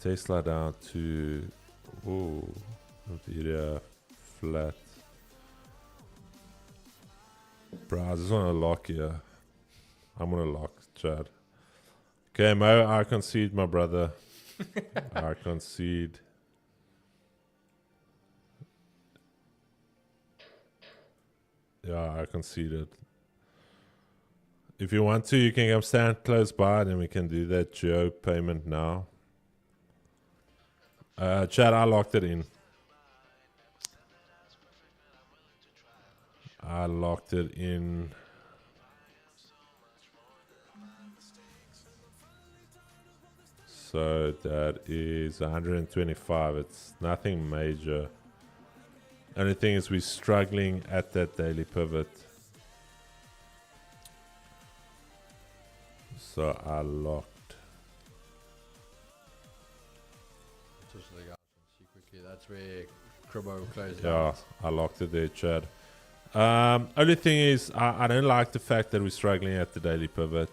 Tesla down to... Whoa. Nvidia flat. Bro, I just want to lock here. I'm going to lock, Chad. Okay, Mo, I concede, my brother. I concede. Yeah, I conceded. If you want to, you can come stand close by, then we can do that geo payment now. Chad, I locked it in. I locked it in. So that is 125. It's nothing major. Only thing is we're struggling at that daily pivot. So I locked. Just so the guys can see quickly. That's where Cribbo closed Yeah, out. I locked it there, Chad. Only thing is I don't like the fact that we're struggling at the daily pivot.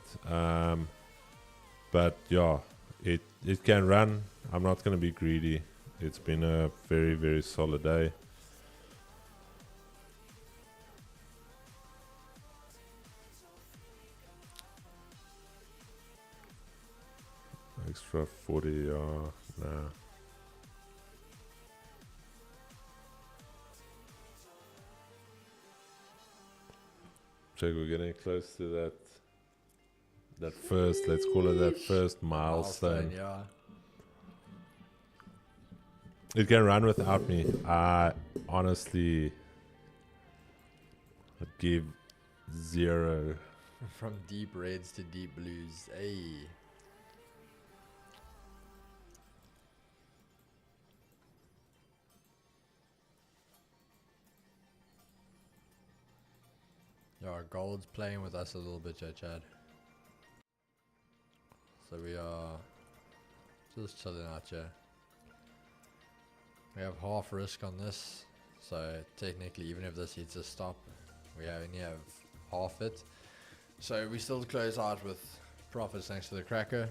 But yeah, it can run. I'm not going to be greedy. It's been a very, very solid day. Extra 40, nah. Check, we're getting close to that first, let's call it that first milestone. Yeah. It can run without me. I honestly would give 0. From deep reds to deep blues. Hey. Yeah, gold's playing with us a little bit, Chad. So we are just chilling out here. We have half risk on this, so technically even if this hits a stop, we only have half it. So we still close out with profits thanks to the cracker.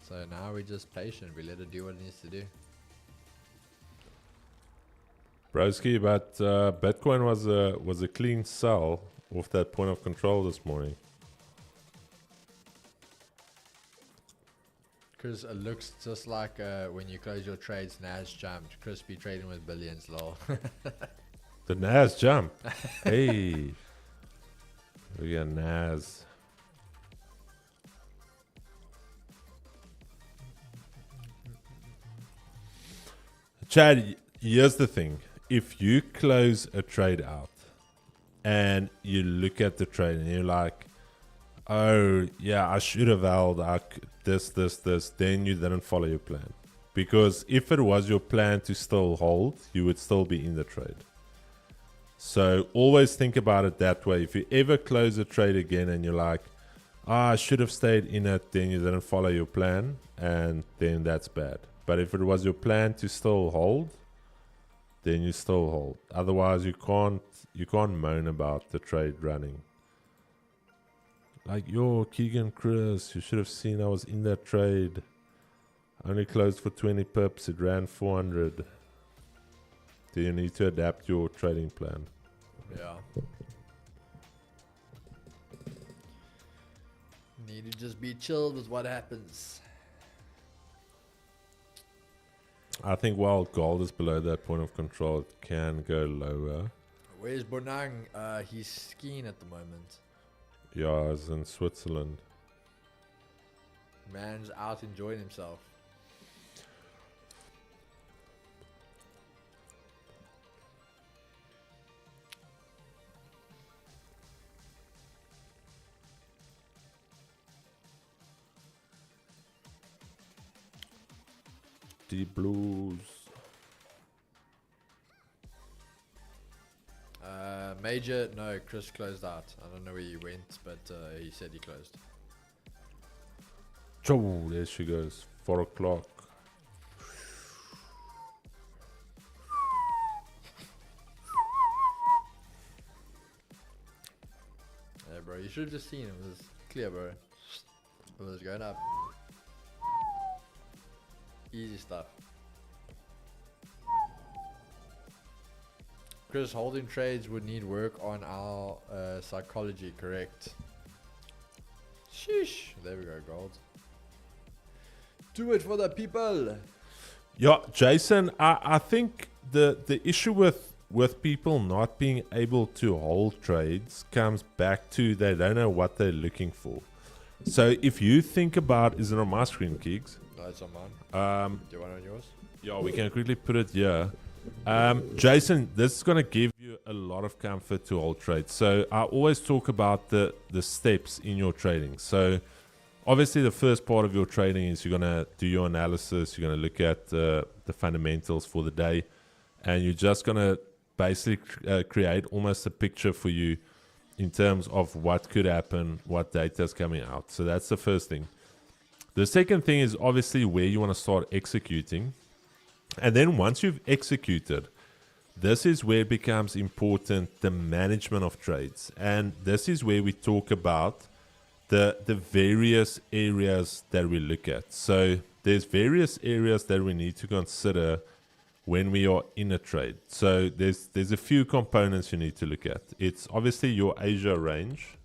So now we're just patient, we let it do what it needs to do. Broski, but Bitcoin was a clean sell off that point of control this morning. Because it looks just like when you close your trades, NAS jumped. Crispy trading with billions, lol. The NAS jump. Hey. We got NAS. Chad, here's the thing. If you close a trade out and you look at the trade and you're like, Oh, yeah, I should have held this. Then you didn't follow your plan. Because if it was your plan to still hold, you would still be in the trade. So always think about it that way. If you ever close a trade again and you're like, I should have stayed in it, then you didn't follow your plan, and then that's bad. But if it was your plan to still hold, then you still hold. Otherwise, you can't moan about the trade running. Like, yo, Keegan, Chris, you should have seen I was in that trade. I only closed for 20 pips. It ran 400. Do you need to adapt your trading plan? Yeah. Need to just be chilled with what happens. I think while gold is below that point of control, it can go lower. Where's Bonang? He's skiing at the moment. Yeah, it's in Switzerland. Man's out enjoying himself. Deep blues. Major, no, Chris closed out. I don't know where he went, but he said he closed. Oh, there she goes. 4 o'clock. Yeah, bro, you should have just seen it. It was clear, bro. It was going up. Easy stuff. Chris, holding trades would need work on our psychology, correct? Sheesh. There we go, gold. Do it for the people. Yeah, Jason, I think the issue with people not being able to hold trades comes back to they don't know what they're looking for. So if you think about, is it on my screen, Keegs? No, it's on mine. Do you want it on yours? Yeah, we can quickly put it here. Jason, this is going to give you a lot of comfort to hold trades. So I always talk about the steps in your trading. So obviously the first part of your trading is you're going to do your analysis. You're going to look at the fundamentals for the day. And you're just going to basically create almost a picture for you in terms of what could happen, what data is coming out. So that's the first thing. The second thing is obviously where you want to start executing. And then once you've executed, this is where it becomes important, the management of trades. And this is where we talk about the various areas that we look at. So there's various areas that we need to consider when we are in a trade. So there's a few components you need to look at. It's obviously your Asia range.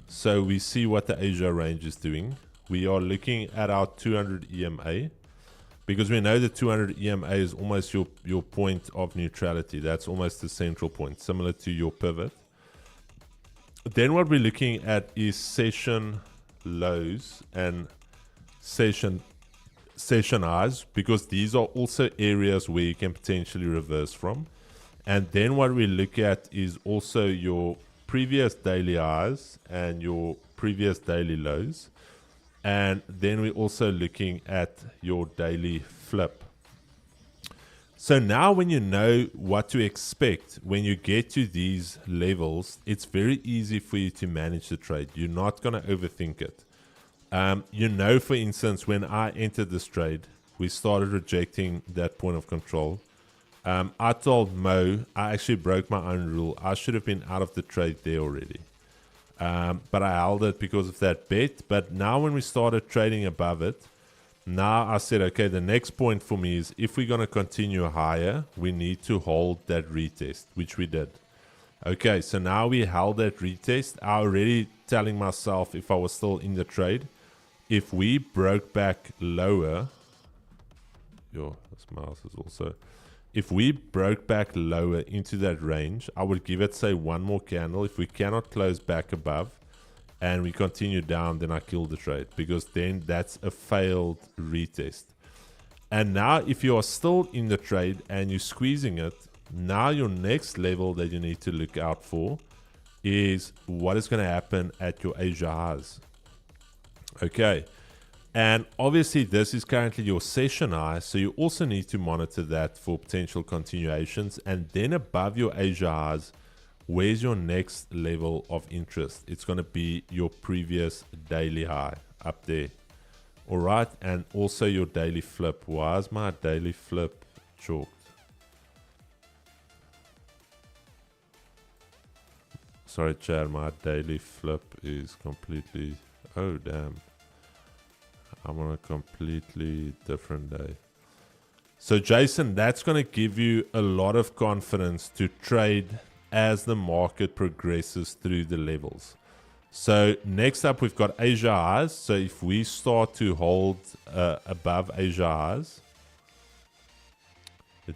So we see what the Asia range is doing. We are looking at our 200 EMA. Because we know the 200 EMA is almost your point of neutrality. That's almost the central point, similar to your pivot. Then what we're looking at is session lows and session highs, because these are also areas where you can potentially reverse from. And then what we look at is also your previous daily highs and your previous daily lows. And then we're also looking at your daily flip. So now when you know what to expect, when you get to these levels, it's very easy for you to manage the trade. You're not going to overthink it. You know, for instance, when I entered this trade, we started rejecting that point of control. I told Mo, I actually broke my own rule. I should have been out of the trade there already. But I held it because of that bet. But now when we started trading above it, now I said, okay, the next point for me is if we're going to continue higher, we need to hold that retest, which we did. Okay, so now we held that retest. I already telling myself if I was still in the trade, if we broke back lower, this mouse is also... If we broke back lower into that range, I would give it, say, one more candle. If we cannot close back above and we continue down, then I kill the trade, because then that's a failed retest. And now if you are still in the trade and you're squeezing it, now your next level that you need to look out for is what is going to happen at your Asia highs. Okay. And obviously this is currently your session high, so you also need to monitor that for potential continuations. And then above your Asia highs, where's your next level of interest? It's going to be your previous daily high up there. All right. And also your daily flip. Why is my daily flip chalked? Sorry, Chad, my daily flip is completely... Oh, damn. I'm on a completely different day. So, Jason, that's going to give you a lot of confidence to trade as the market progresses through the levels. So, next up, we've got Asia highs. So, if we start to hold above Asia highs,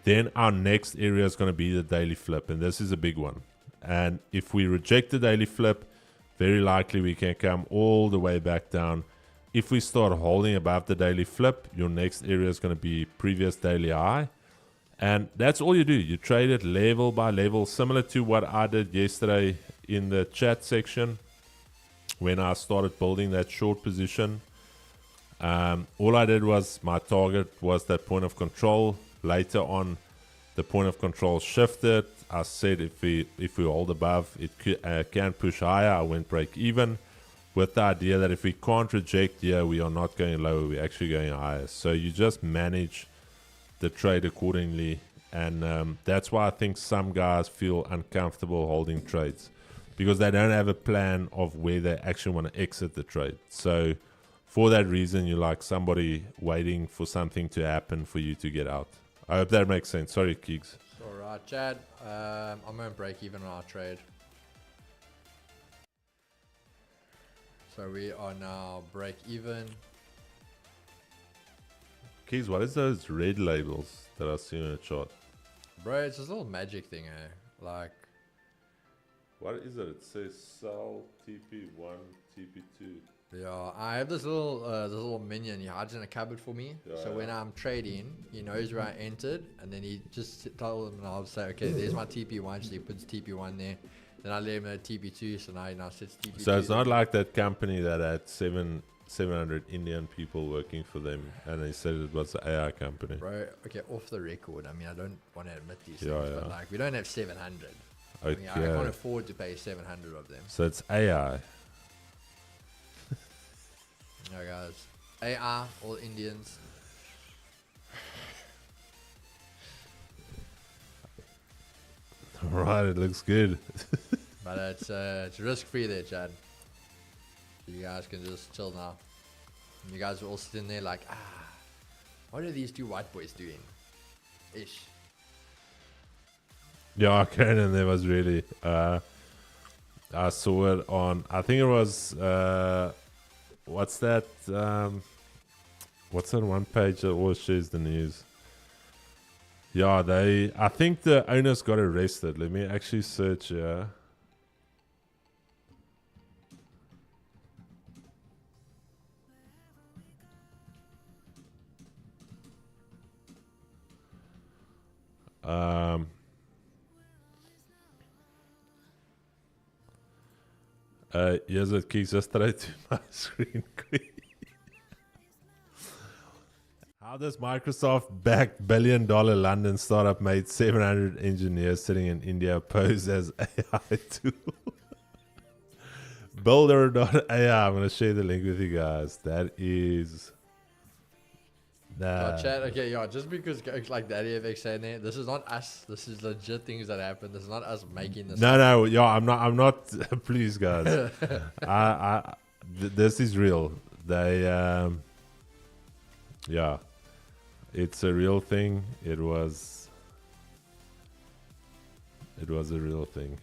then our next area is going to be the daily flip. And this is a big one. And if we reject the daily flip, very likely we can come all the way back down. If we start holding above the daily flip, your next area is going to be previous daily high. And that's all you do. You trade it level by level, similar to what I did yesterday in the chat section when I started building that short position. All I did was my target was that point of control. Later on, the point of control shifted. I said if we hold above, it can push higher. I went break even, with the idea that if we can't reject here, we are not going lower, we're actually going higher. So you just manage the trade accordingly. And that's why I think some guys feel uncomfortable holding trades, because they don't have a plan of where they actually want to exit the trade. So for that reason, you're like somebody waiting for something to happen for you to get out. I hope that makes sense. Sorry, Keegs. All right, Chad. I'm going to break even on our trade. So we are now break even. Keys, what is those red labels that I see in the chart? Bro, it's this little magic thing, eh? Like, what is it? It says sell TP1, TP2. Yeah, I have this little minion. He hides in a cupboard for me. Yeah, so when I'm trading, he knows where I entered, and then he just tells him, and I'll say, okay, there's my TP1. So he puts TP1 there. Then I let him know TP2. So now he sets TP2. So it's not like that company that had 700 Indian people working for them, and they said it was an AI company. Bro, okay, off the record. I mean, I don't want to admit these Yeah, things, yeah. but like, we don't have 700. Okay. I mean, I can't afford to pay 700 of them. So it's AI. No, guys. AI, all Indians. Right, it looks good. But it's risk-free there, Chad. You guys can just chill now. And you guys are all sitting there like, what are these two white boys doing? Ish. Yeah, Karen, there was really. I saw it on. I think it was. What's that? What's that one page that always shares the news? Yeah, I think the owners got arrested. Let me actually search here. Here's it, keeps just straight to my screen. How does Microsoft-backed billion-dollar London startup made 700 engineers sitting in India pose as AI tool? Builder.ai. I'm going to share the link with you guys. That is... Chat, okay, yeah, just because like Daddy FX saying there, this is not us. This is legit things that happen. This is not us making this. No, yeah, I'm not. Please, guys. This is real. They, yeah, it's a real thing. It was a real thing.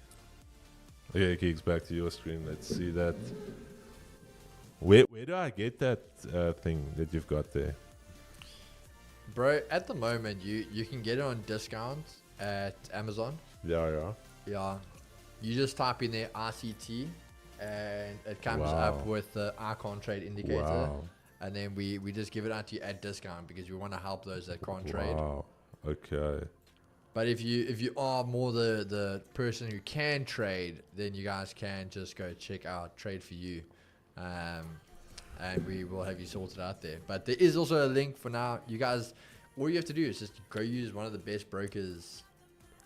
Okay, Keeks, back to your screen. Let's see that. Where do I get that thing that you've got there? Bro, at the moment, you can get it on discount at Amazon. Yeah. Yeah. You just type in there RCT, and it comes up with the icon trade indicator. Wow. And then we just give it out to you at discount because we want to help those that can't trade. Wow. Okay. But if you are more the person who can trade, then you guys can just go check out Trade for You, and we will have you sorted out there. But there is also a link for now. You guys, all you have to do is just go use one of the best brokers,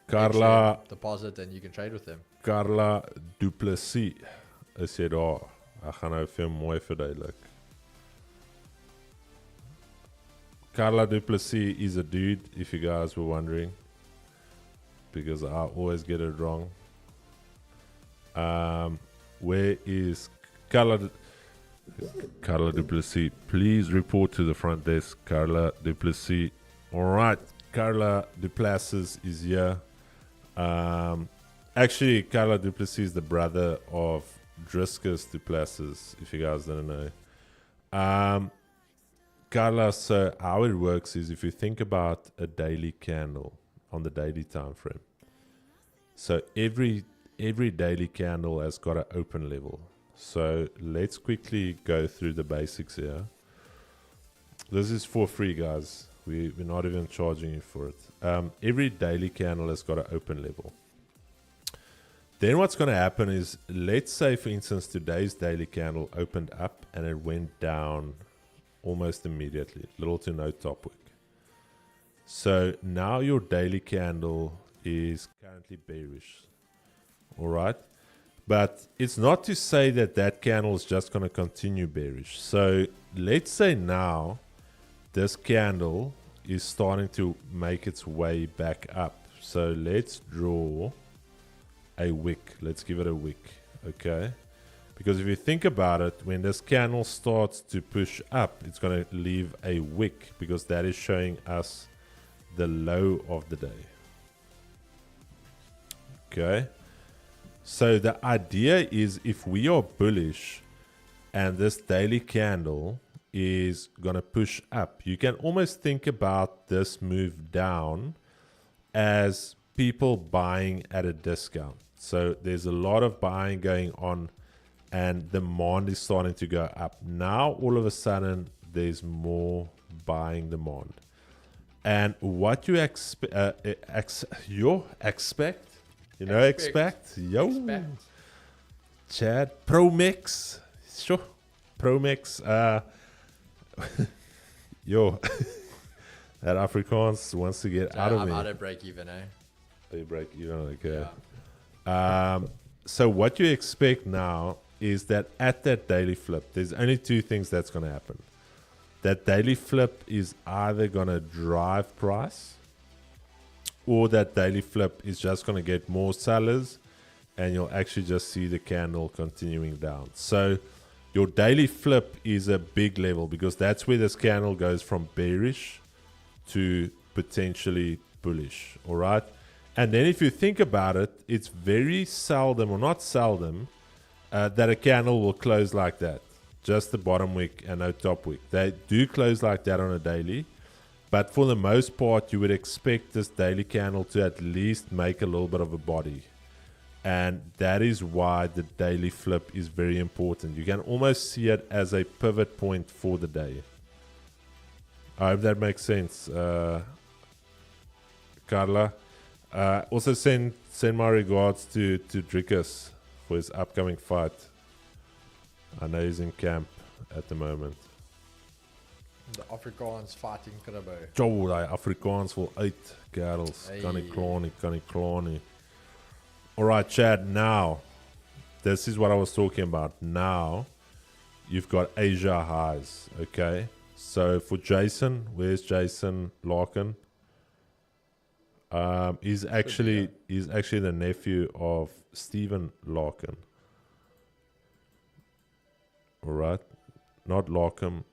Carla deposit, and you can trade with them. Carla Duplessis is jy daar. Ek gaan nou vir jou mooi verduidelik. Carla Duplessis is a dude, if you guys were wondering, because I always get it wrong. Where is Carla Duplessis? Please report to the front desk, Carla Duplessis. All right, Carla Duplessis is here. Actually, Carla Duplessis is the brother of Driscus Duplessis, if you guys don't know. Carla, so how it works is if you think about a daily candle on the daily time frame. So every daily candle has got an open level. So let's quickly go through the basics here. This is for free, guys. We're not even charging you for it. Every daily candle has got an open level. Then what's going to happen is, let's say, for instance, today's daily candle opened up and it went down almost immediately, little to no top wick. So now your daily candle is currently bearish. All right. But it's not to say that that candle is just going to continue bearish. So let's say now this candle is starting to make its way back up. So let's draw a wick. Let's give it a wick. Okay. Because if you think about it, when this candle starts to push up, it's going to leave a wick, because that is showing us the low of the day. Okay. So the idea is, if we are bullish and this daily candle is going to push up, you can almost think about this move down as people buying at a discount. So there's a lot of buying going on, and demand is starting to go up. Now, all of a sudden, there's more buying demand. And what you expect, Chad, Promix, sure, Promix, yo, that Afrikaans wants to get out of me. I'm out of break even, eh? Oh, you break even, okay. Yeah. So what you expect now is that at that daily flip, there's only two things that's going to happen. That daily flip is either going to drive price, or that daily flip is just going to get more sellers, and you'll actually just see the candle continuing down. So your daily flip is a big level, because that's where this candle goes from bearish to potentially bullish. All right. And then if you think about it, it's very seldom, or not seldom, that a candle will close like that. Just the bottom wick and no top wick. They do close like that on a daily. But for the most part, you would expect this daily candle to at least make a little bit of a body. And that is why the daily flip is very important. You can almost see it as a pivot point for the day. I hope that makes sense, Carla. Also send my regards to Drickus for his upcoming fight. I know he's in camp at the moment. The Afrikaans fighting Kribbo. Jo, die Afrikaans wil uit, kerels. Hey. Kan nie kla nie. Alright, Chad, now, this is what I was talking about. Now, you've got Asia highs, okay? So for Jason, where's Jason Larkin? He's actually the nephew of Stephen Larkin. Alright. Not Larkin.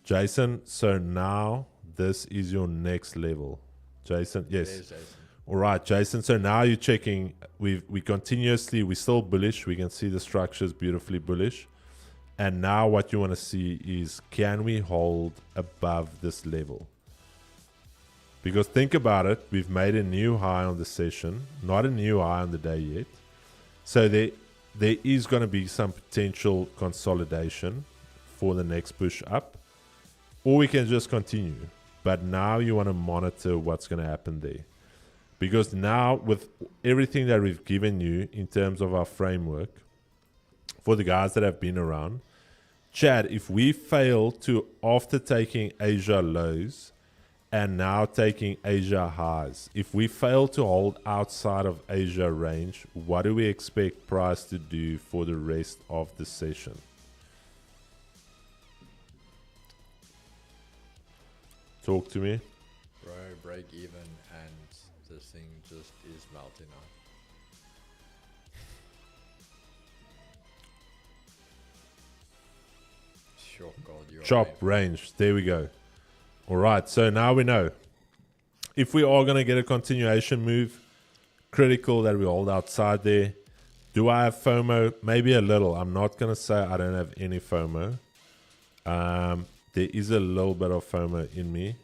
Jason, so now this is your next level. Jason, yes. There's Jason. Alright, Jason. So now you're checking. We're still bullish. We can see the structures beautifully bullish. And now what you want to see is, can we hold above this level? Because think about it, we've made a new high on the session, not a new high on the day yet. So there is going to be some potential consolidation for the next push up, or we can just continue. but now you want to monitor what's going to happen there. Because now with everything that we've given you in terms of our framework, for the guys that have been around, Chad, if we fail to, after taking Asia lows and now taking Asia highs, if we fail to hold outside of Asia range, what do we expect price to do for the rest of the session? Talk to me. Bro, break even and this thing just is melting now. Sure, God, you're Chop range. There we go. All right. So now we know. If we are going to get a continuation move, critical that we hold outside there. Do I have FOMO? Maybe a little. I'm not going to say I don't have any FOMO. There is a little bit of FOMO in me.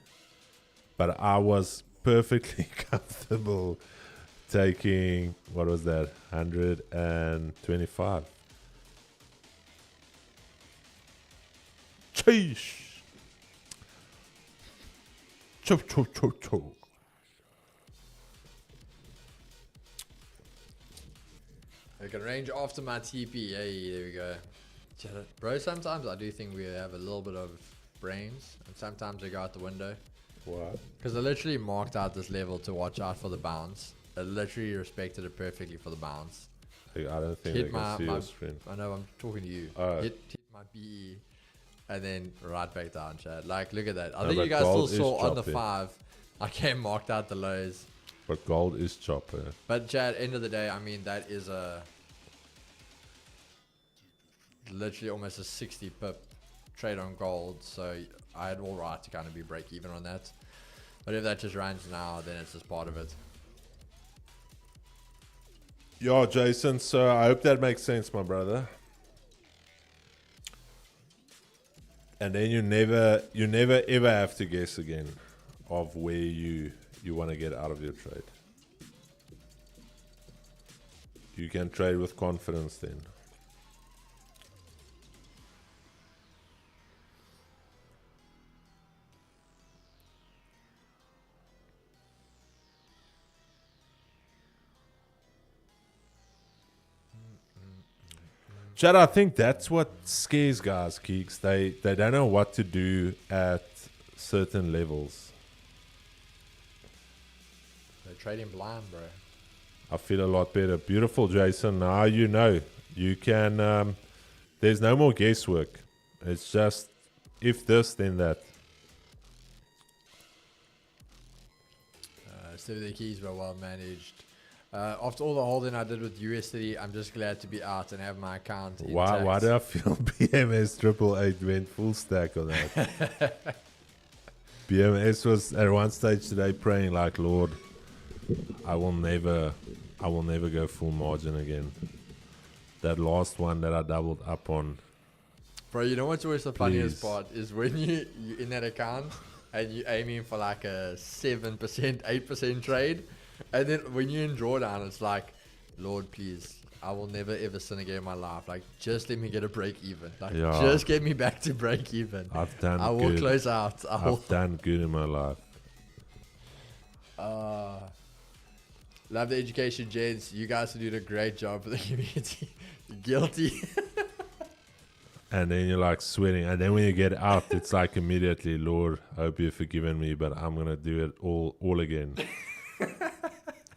But I was perfectly comfortable taking, what was that, 125. Cheesh. Chop, chop, chop, chop. I can range after my TP. Hey, there we go. Bro, sometimes I do think we have a little bit of brains, and sometimes they go out the window. What? Because I literally marked out this level to watch out for the bounce. I literally respected it perfectly for the bounce. I don't think Hit they can see your screen. I know, I'm talking to you. Hit my BE, and then right back down, Chad. Like, look at that. I think you guys still saw on the 5. I came marked out the lows. But gold is chopper. But Chad, end of the day, I mean, that is a literally almost a 60 pip trade on gold. So I had all right to kind of be break even on that. But if that just runs now, then it's just part of it. Yeah, Jason. So I hope that makes sense, my brother. And then you never ever have to guess again of where you want to get out of your trade. You can trade with confidence then. Chad, I think that's what scares guys, Keeks. They don't know what to do at certain levels. They're trading blind, bro. I feel a lot better. Beautiful, Jason. Now you know. You can... there's no more guesswork. It's just, if this, then that. Still, the keys were well managed. After all the holding I did with USD, I'm just glad to be out and have my account intact. Why do I feel BMS 888 went full stack on that? BMS was at one stage today praying like, Lord, I will never go full margin again. That last one that I doubled up on. Bro, you know what's always the funniest part is when you in that account and you aiming for like a 7%, 8% trade. And then when you're in drawdown, it's like, Lord, please, I will never ever sin again in my life. Like, just let me get a break even. Like, just get me back to break even. I've done good. I will close out. I've done good in my life. Love the education, gents. You guys are doing a great job for the community. Guilty. And then you're like sweating. And then when you get out, it's like immediately, Lord, I hope you've forgiven me, but I'm going to do it all again.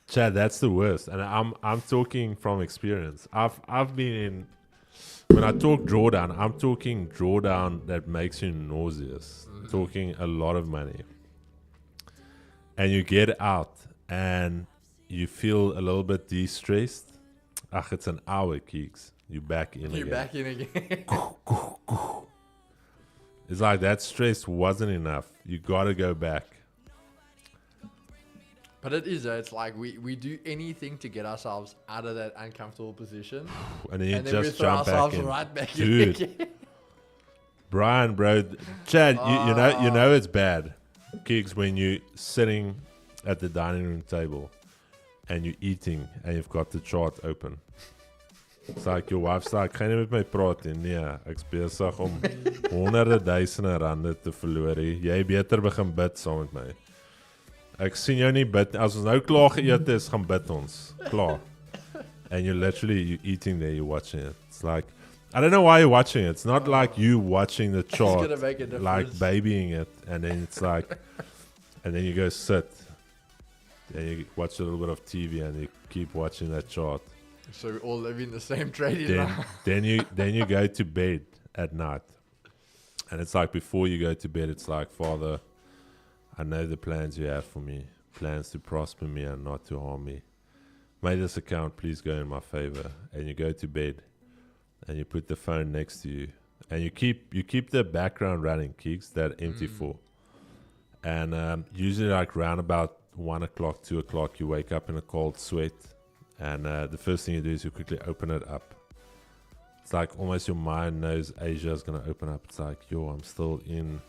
Chad, that's the worst, and I'm talking from experience. I've been in, when I talk drawdown, I'm talking drawdown that makes you nauseous. Talking a lot of money, and you get out and you feel a little bit de-stressed. It's an hour, Keeks. You're back in again. You're back in again. It's like that stress wasn't enough. You got to go back. But it is, it's like we do anything to get ourselves out of that uncomfortable position. And then we just throw jump ourselves back in. right back Dude. in again. Brian, bro. Chad, you know it's bad. Gigs, when you're sitting at the dining room table and you're eating and you've got the chart open. It's like your wife's like, gaan jy met my praat nie? Nee, ek's besig om honderde duisende rande te verloor. Jy beter begin bid saam met my. Ek sien jou nie bid. As ons nou klaar geëet is, gaan bid ons. Klaar. And you're eating there, you're watching it. It's like, I don't know why you're watching it. It's not like you watching the chart, gonna make a difference. like babying it, and then it's like, and then you go sit, and you watch a little bit of TV, and you keep watching that chart. So we all live in the same trading Then, life. then you go to bed at night, and it's like before you go to bed, it's like, Father, I know the plans you have for me, plans to prosper me and not to harm me. May this account please go in my favor. And you go to bed, and you put the phone next to you, and you keep the background running, Keeks, that empty for. And usually like round about 1 o'clock, 2 o'clock, you wake up in a cold sweat, and the first thing you do is you quickly open it up. It's like almost your mind knows Asia is gonna open up. It's like, yo, I'm still in.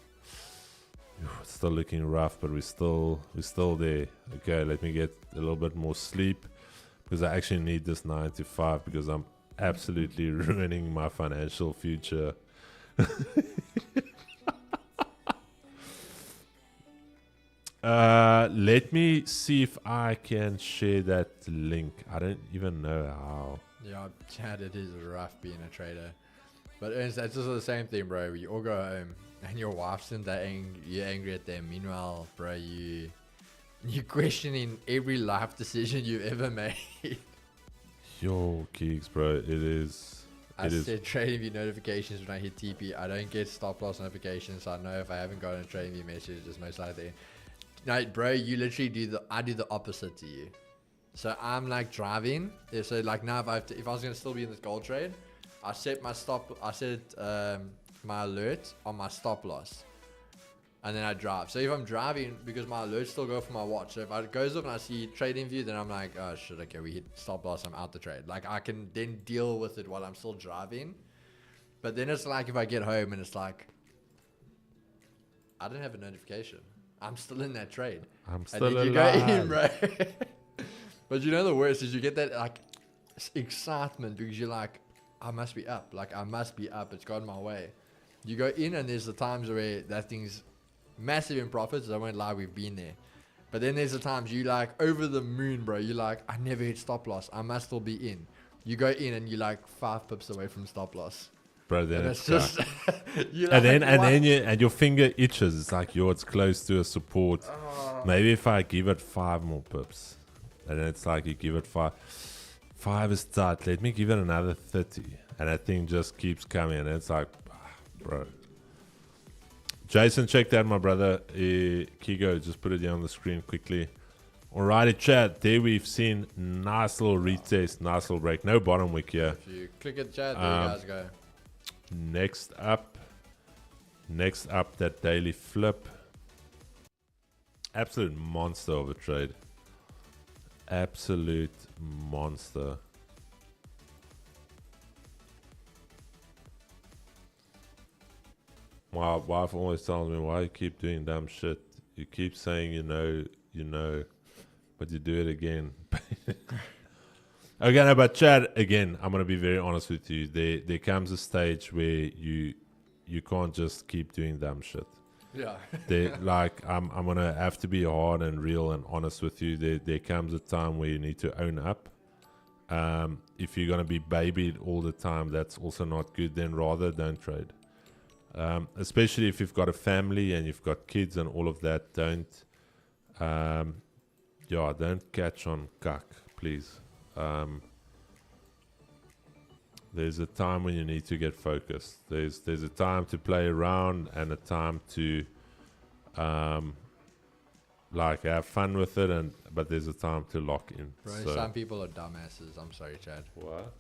It's still looking rough, but we're still there. Okay, let me get a little bit more sleep, because I actually need this 9 to 5, because I'm absolutely ruining my financial future. Let me see if I can share that link. I don't even know how. Yeah, Chad, it is rough being a trader. But it's just the same thing, bro. You all go home, and your wife's in that you're angry at them. Meanwhile, bro, you're questioning every life decision you've ever made. Yo, Keeks, bro, it is. I said trading view notifications when I hit TP. I don't get stop loss notifications, so I know if I haven't gotten a trading view message, it's most likely. No, bro, you literally I do the opposite to you. So I'm like driving. So like now, if I was gonna still be in this gold trade, I set my alert on my stop loss, and then I drive. So if I'm driving, because my alerts still go for my watch, so if it goes up and I see trading view, then I'm like, oh shit, okay, we hit stop loss, I'm out the trade. Like I can then deal with it while I'm still driving. But then it's like if I get home and it's like, I don't have a notification, I'm still in that trade. I'm still alive. You go in, bro. But you know the worst is you get that like excitement, because you're like, I must be up. Like I must be up. It's gone my way. You go in, and there's the times where that thing's massive in profits. I won't lie, we've been there. But then there's the times you like over the moon, bro. You're like, I never hit stop loss, I must still be in. You go in and you're like 5 pips away from stop loss. Bro, then And it's just and your finger itches. It's like, yo, it's close to a support. Maybe if I give it 5 more pips. And then it's like you give it 5. 5 is tight. Let me give it another 30. And that thing just keeps coming. And it's like, bro. Jason, check that, my brother. Kigo, just put it down on the screen quickly. Alrighty, chat. There we've seen nice little retest, nice little break. No bottom wick here. If you click at chat, there you guys go. Next up, that daily flip. Absolute monster of a trade. Absolute monster. My wife always tells me, why you keep doing dumb shit? You keep saying you know, but you do it again. Okay, no, but Chad, again, I'm gonna be very honest with you. There comes a stage where you can't just keep doing dumb shit. Yeah. I'm gonna have to be hard and real and honest with you. There comes a time where you need to own up. If you're gonna be babied all the time, that's also not good. Then rather don't trade. Especially if you've got a family and you've got kids and all of that. Don't catch on cuck, please. There's a time when you need to get focused. There's a time to play around and a time to have fun with it, but there's a time to lock in. Bro, So- some people are dumbasses. I'm sorry, Chad. What?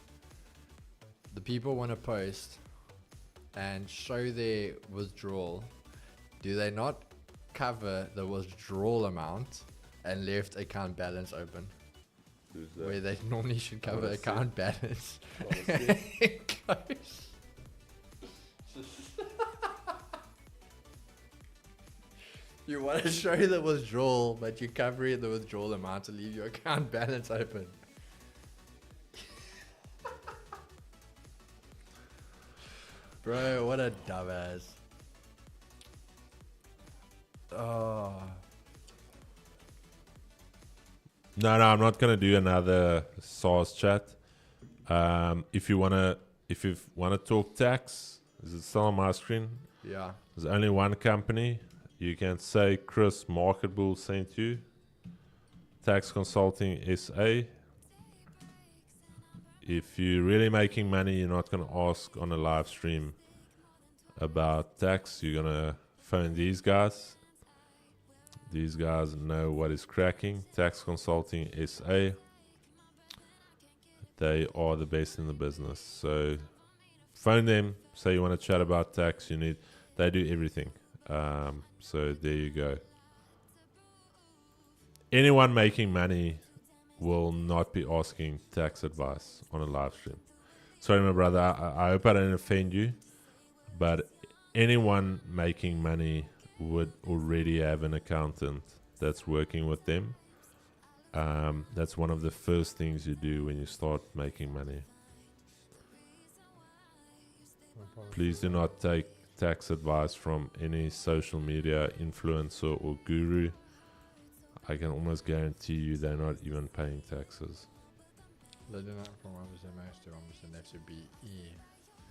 The people want to post and show their withdrawal. Do they not cover the withdrawal amount and left account balance open? Who's that? Where they normally should cover wanna see. account balance. Close. You want to show the withdrawal, but you're covering the withdrawal amount to leave your account balance open. Bro, what a dumbass. Oh. No, I'm not gonna do another SARS chat. If you wanna talk tax, is it still on my screen? Yeah. There's only one company. You can say Chris Marketbull sent you. Tax Consulting SA. If you're really making money, you're not gonna ask on a live stream about tax. You're gonna phone these guys. These guys know what is cracking. Tax Consulting SA. They are the best in the business. So phone them. Say you want to chat about tax. They do everything. So there you go. Anyone making money will not be asking tax advice on a live stream. Sorry, my brother. I hope I don't offend you. But anyone making money would already have an accountant that's working with them. That's one of the first things you do when you start making money. Please do not take tax advice from any social media influencer or guru. I can almost guarantee you they're not even paying taxes. They do not from 1% max to 1% FCBE.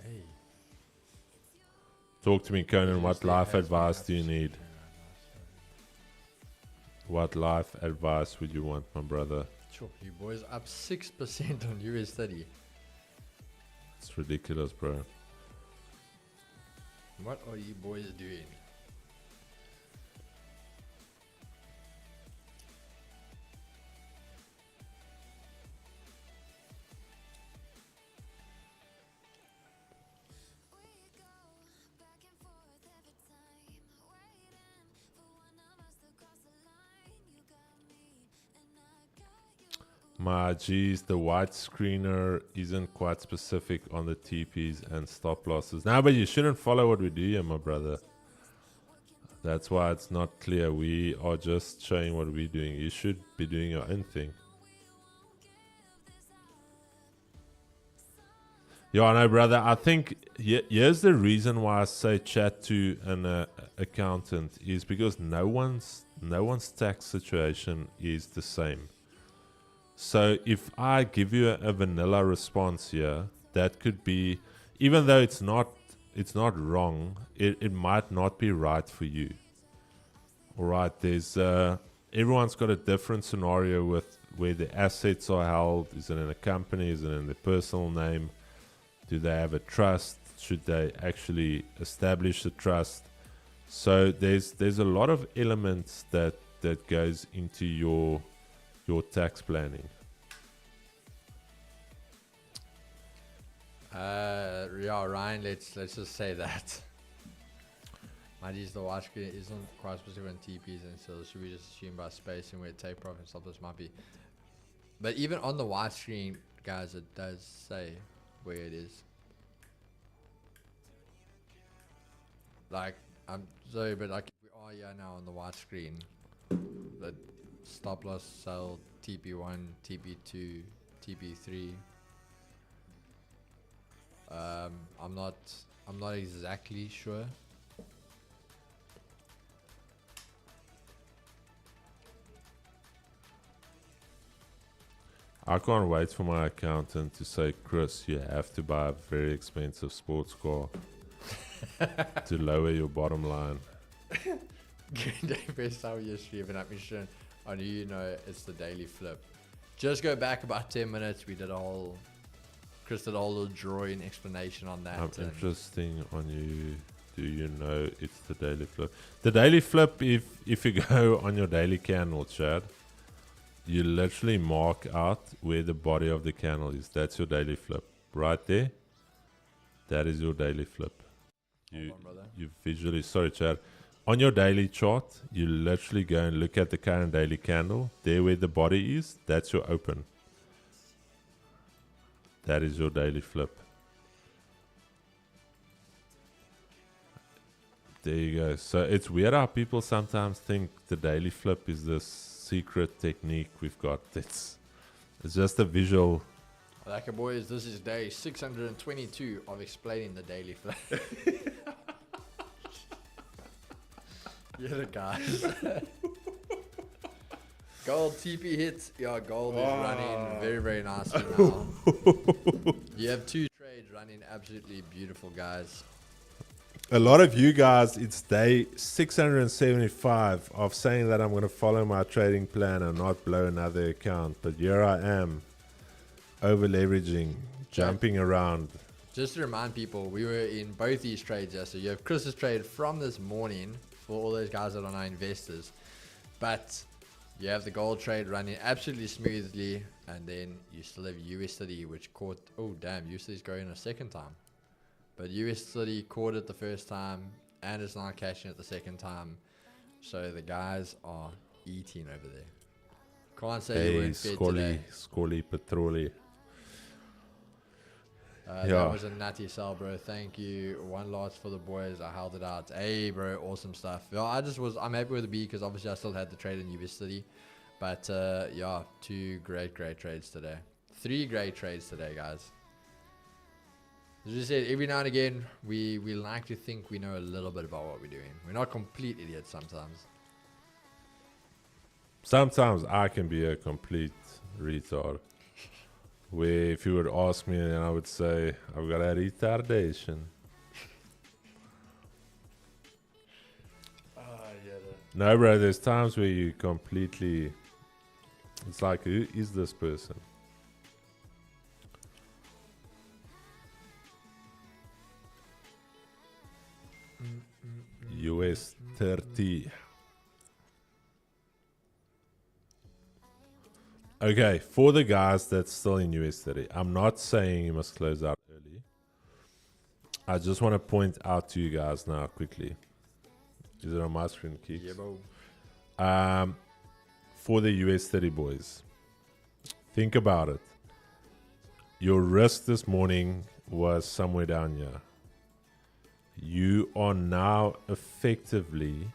Hey. Talk to me, Conan. What Usually life has been advice up do you to need? 16. What life advice would you want, my brother? Sure, you boys up 6% on US 30. It's ridiculous, bro. What are you boys doing? My geez, the white screener isn't quite specific on the TPs and stop losses. Now, but you shouldn't follow what we do here, my brother. That's why it's not clear. We are just showing what we're doing. You should be doing your own thing. Yeah, no, brother. I think here's the reason why I say chat to an accountant is because no one's tax situation is the same. So if I give you a vanilla response here, that could be, even though it's not wrong, it might not be right for you. All right, there's everyone's got a different scenario with where the assets are held. Is it in a company? Is it in their personal name? Do they have a trust? Should they actually establish a trust? So there's a lot of elements that goes into your tax planning. Yeah, Ryan, let's just say that. Might the watch screen isn't quite specific on TPs, and so should we just assume by spacing where take profit and stop loss might be? But even on the white screen, guys, it does say where it is. Like, I'm sorry, but like we are here now on the white screen. The stop loss sell TP1, TP2, TP3. I'm not exactly sure. I can't wait for my accountant to say, Chris, you have to buy a very expensive sports car to lower your bottom line. Best time you're streaming up, Mission. I knew you know it's the daily flip. Just go back about 10 minutes. We did Chris did a whole little drawing explanation on that. I'm interesting on you. Do you know it's the daily flip? The daily flip, if you go on your daily candle, Chad, you literally mark out where the body of the candle is. That's your daily flip. Right there. That is your daily flip. You visually, sorry, Chad. On your daily chart, you literally go and look at the current daily candle. There where the body is, that's your open. That is your daily flip. There you go. So it's weird how people sometimes think the daily flip is this secret technique we've got. It's just a visual Like boys, this is day 622 of explaining the daily flow. Yeah, the guys. Gold TP hits. Yeah, gold is running very, very nicely now. You have two trades running absolutely beautiful, guys. A lot of you guys, it's day 675 of saying that I'm going to follow my trading plan and not blow another account. But here I am, over leveraging, jumping around. Just to remind people, we were in both these trades. Yeah? So you have Chris's trade from this morning for all those guys that are now investors. But you have the gold trade running absolutely smoothly. And then you still have USD, which caught... Oh, damn, USD is going a second time. But USD caught it the first time, and it's now cashing it the second time. So the guys are eating over there. Can't say you weren't fed today. Scully, Petroli. That was a nutty sell, bro. Thank you. One lot for the boys. I held it out. Hey, bro, awesome stuff. Yeah, I'm happy with the B because obviously I still had the trade in USD. But yeah, two great trades today. 3 great trades today, guys. As you said, every now and again, we like to think we know a little bit about what we're doing. We're not complete idiots sometimes. Sometimes I can be a complete retard. Where if you would ask me, then I would say, I've got a retardation. No, bro, there's times where you completely... It's like, who is this person? US 30. Okay, for the guys that's still in US 30, I'm not saying you must close out early. I just want to point out to you guys now quickly. Is it on my screen, Keeks? Yeah, bro. For the US 30 boys, think about it. Your risk this morning was somewhere down here. You are now effectively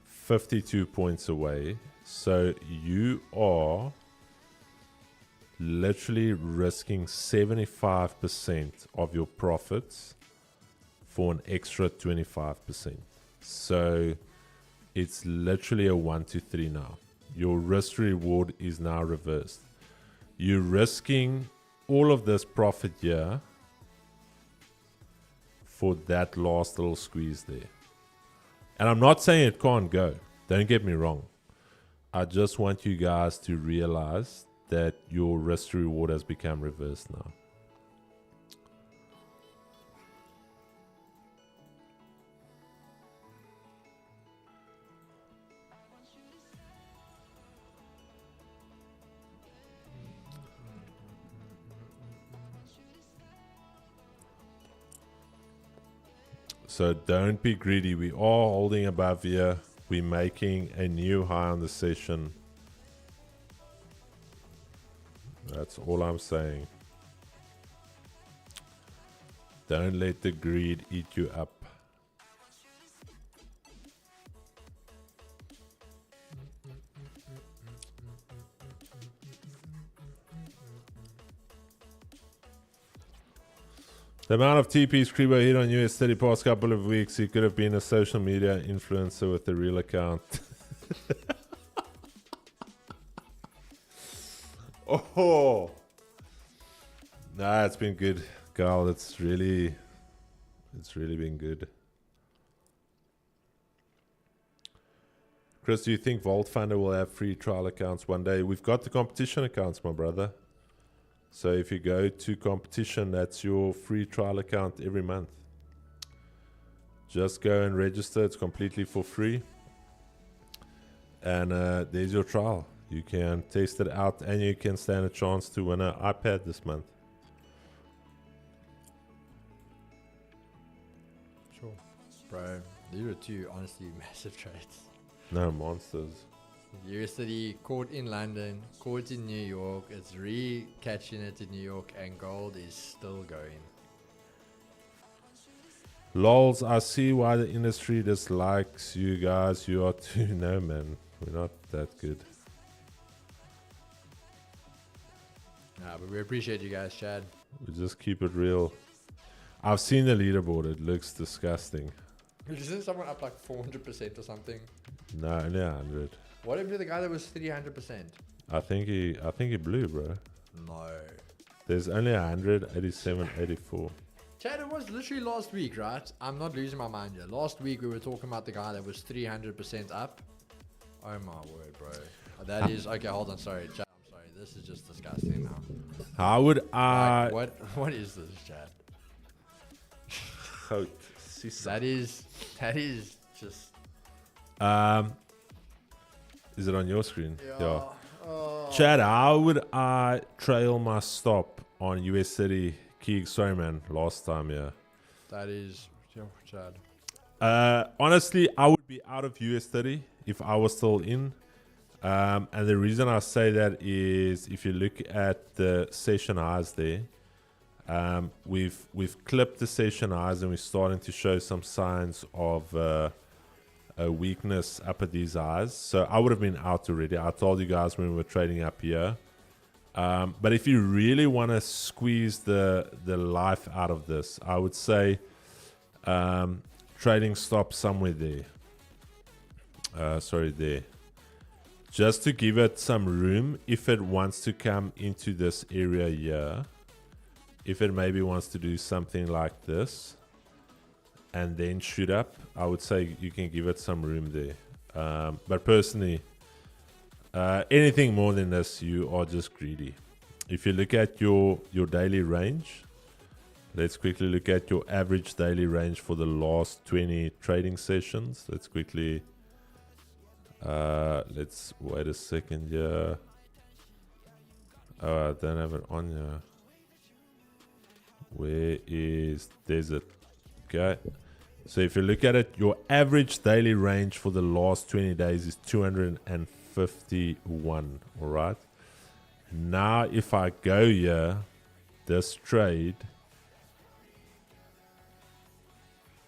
52 points away. So you are literally risking 75% of your profits for an extra 25%. So it's literally a 1-3 now. Your risk reward is now reversed. You're risking all of this profit here for that last little squeeze there. And I'm not saying it can't go. Don't get me wrong. I just want you guys to realize that your risk reward has become reversed now. So don't be greedy. We are holding above here. We're making a new high on the session. That's all I'm saying. Don't let the greed eat you up. The amount of TP's Crebo hit on US 30 past couple of weeks, he could have been a social media influencer with a real account. Oh, nah, it's been good, Carl. It's really been good. Chris, do you think Vault Funder will have free trial accounts one day? We've got the competition accounts, my brother. So if you go to competition, that's your free trial account every month. Just go and register. It's completely for free. And there's your trial. You can test it out and you can stand a chance to win an iPad this month. Sure. Bro, these are two honestly massive trades. No monsters. USD caught in London, caught in New York, it's re-catching it in New York, and gold is still going. Lols, I see why the industry dislikes you guys. You are too... No, man. We're not that good. But we appreciate you guys, Chad. We just keep it real. I've seen the leaderboard. It looks disgusting. Isn't someone up like 400% or something? No, only 100. What happened to the guy that was 300%? I think he blew, bro. No. There's only 187, 84. Chad, it was literally last week, right? I'm not losing my mind here. Last week we were talking about the guy that was 300% up. Oh my word, bro. That is okay. Hold on, sorry, Chad. I'm sorry. This is just disgusting now. How would I? Like, what is this, Chad? That is just. Is it on your screen? Yeah. Chad, how would I trail my stop on US30 Key? Sorry, man. Last time, yeah. That is, Chad. Honestly, I would be out of US30 if I was still in. And the reason I say that is if you look at the session highs there, we've clipped the session highs and we're starting to show some signs of a weakness up at these highs. So I would have been out already. I told you guys when we were trading up here. But if you really want to squeeze the life out of this, I would say trading stop somewhere there. There. Just to give it some room if it wants to come into this area here. If it maybe wants to do something like this and then shoot up, I would say you can give it some room there. But personally, anything more than this, you are just greedy. If you look at your daily range, let's quickly look at your average daily range for the last 20 trading sessions. Let's quickly, let's wait a second here. Oh, I don't have it on here. Where is, there's it. Okay. So if you look at it, your average daily range for the last 20 days is 251. All right. Now, if I go here, this trade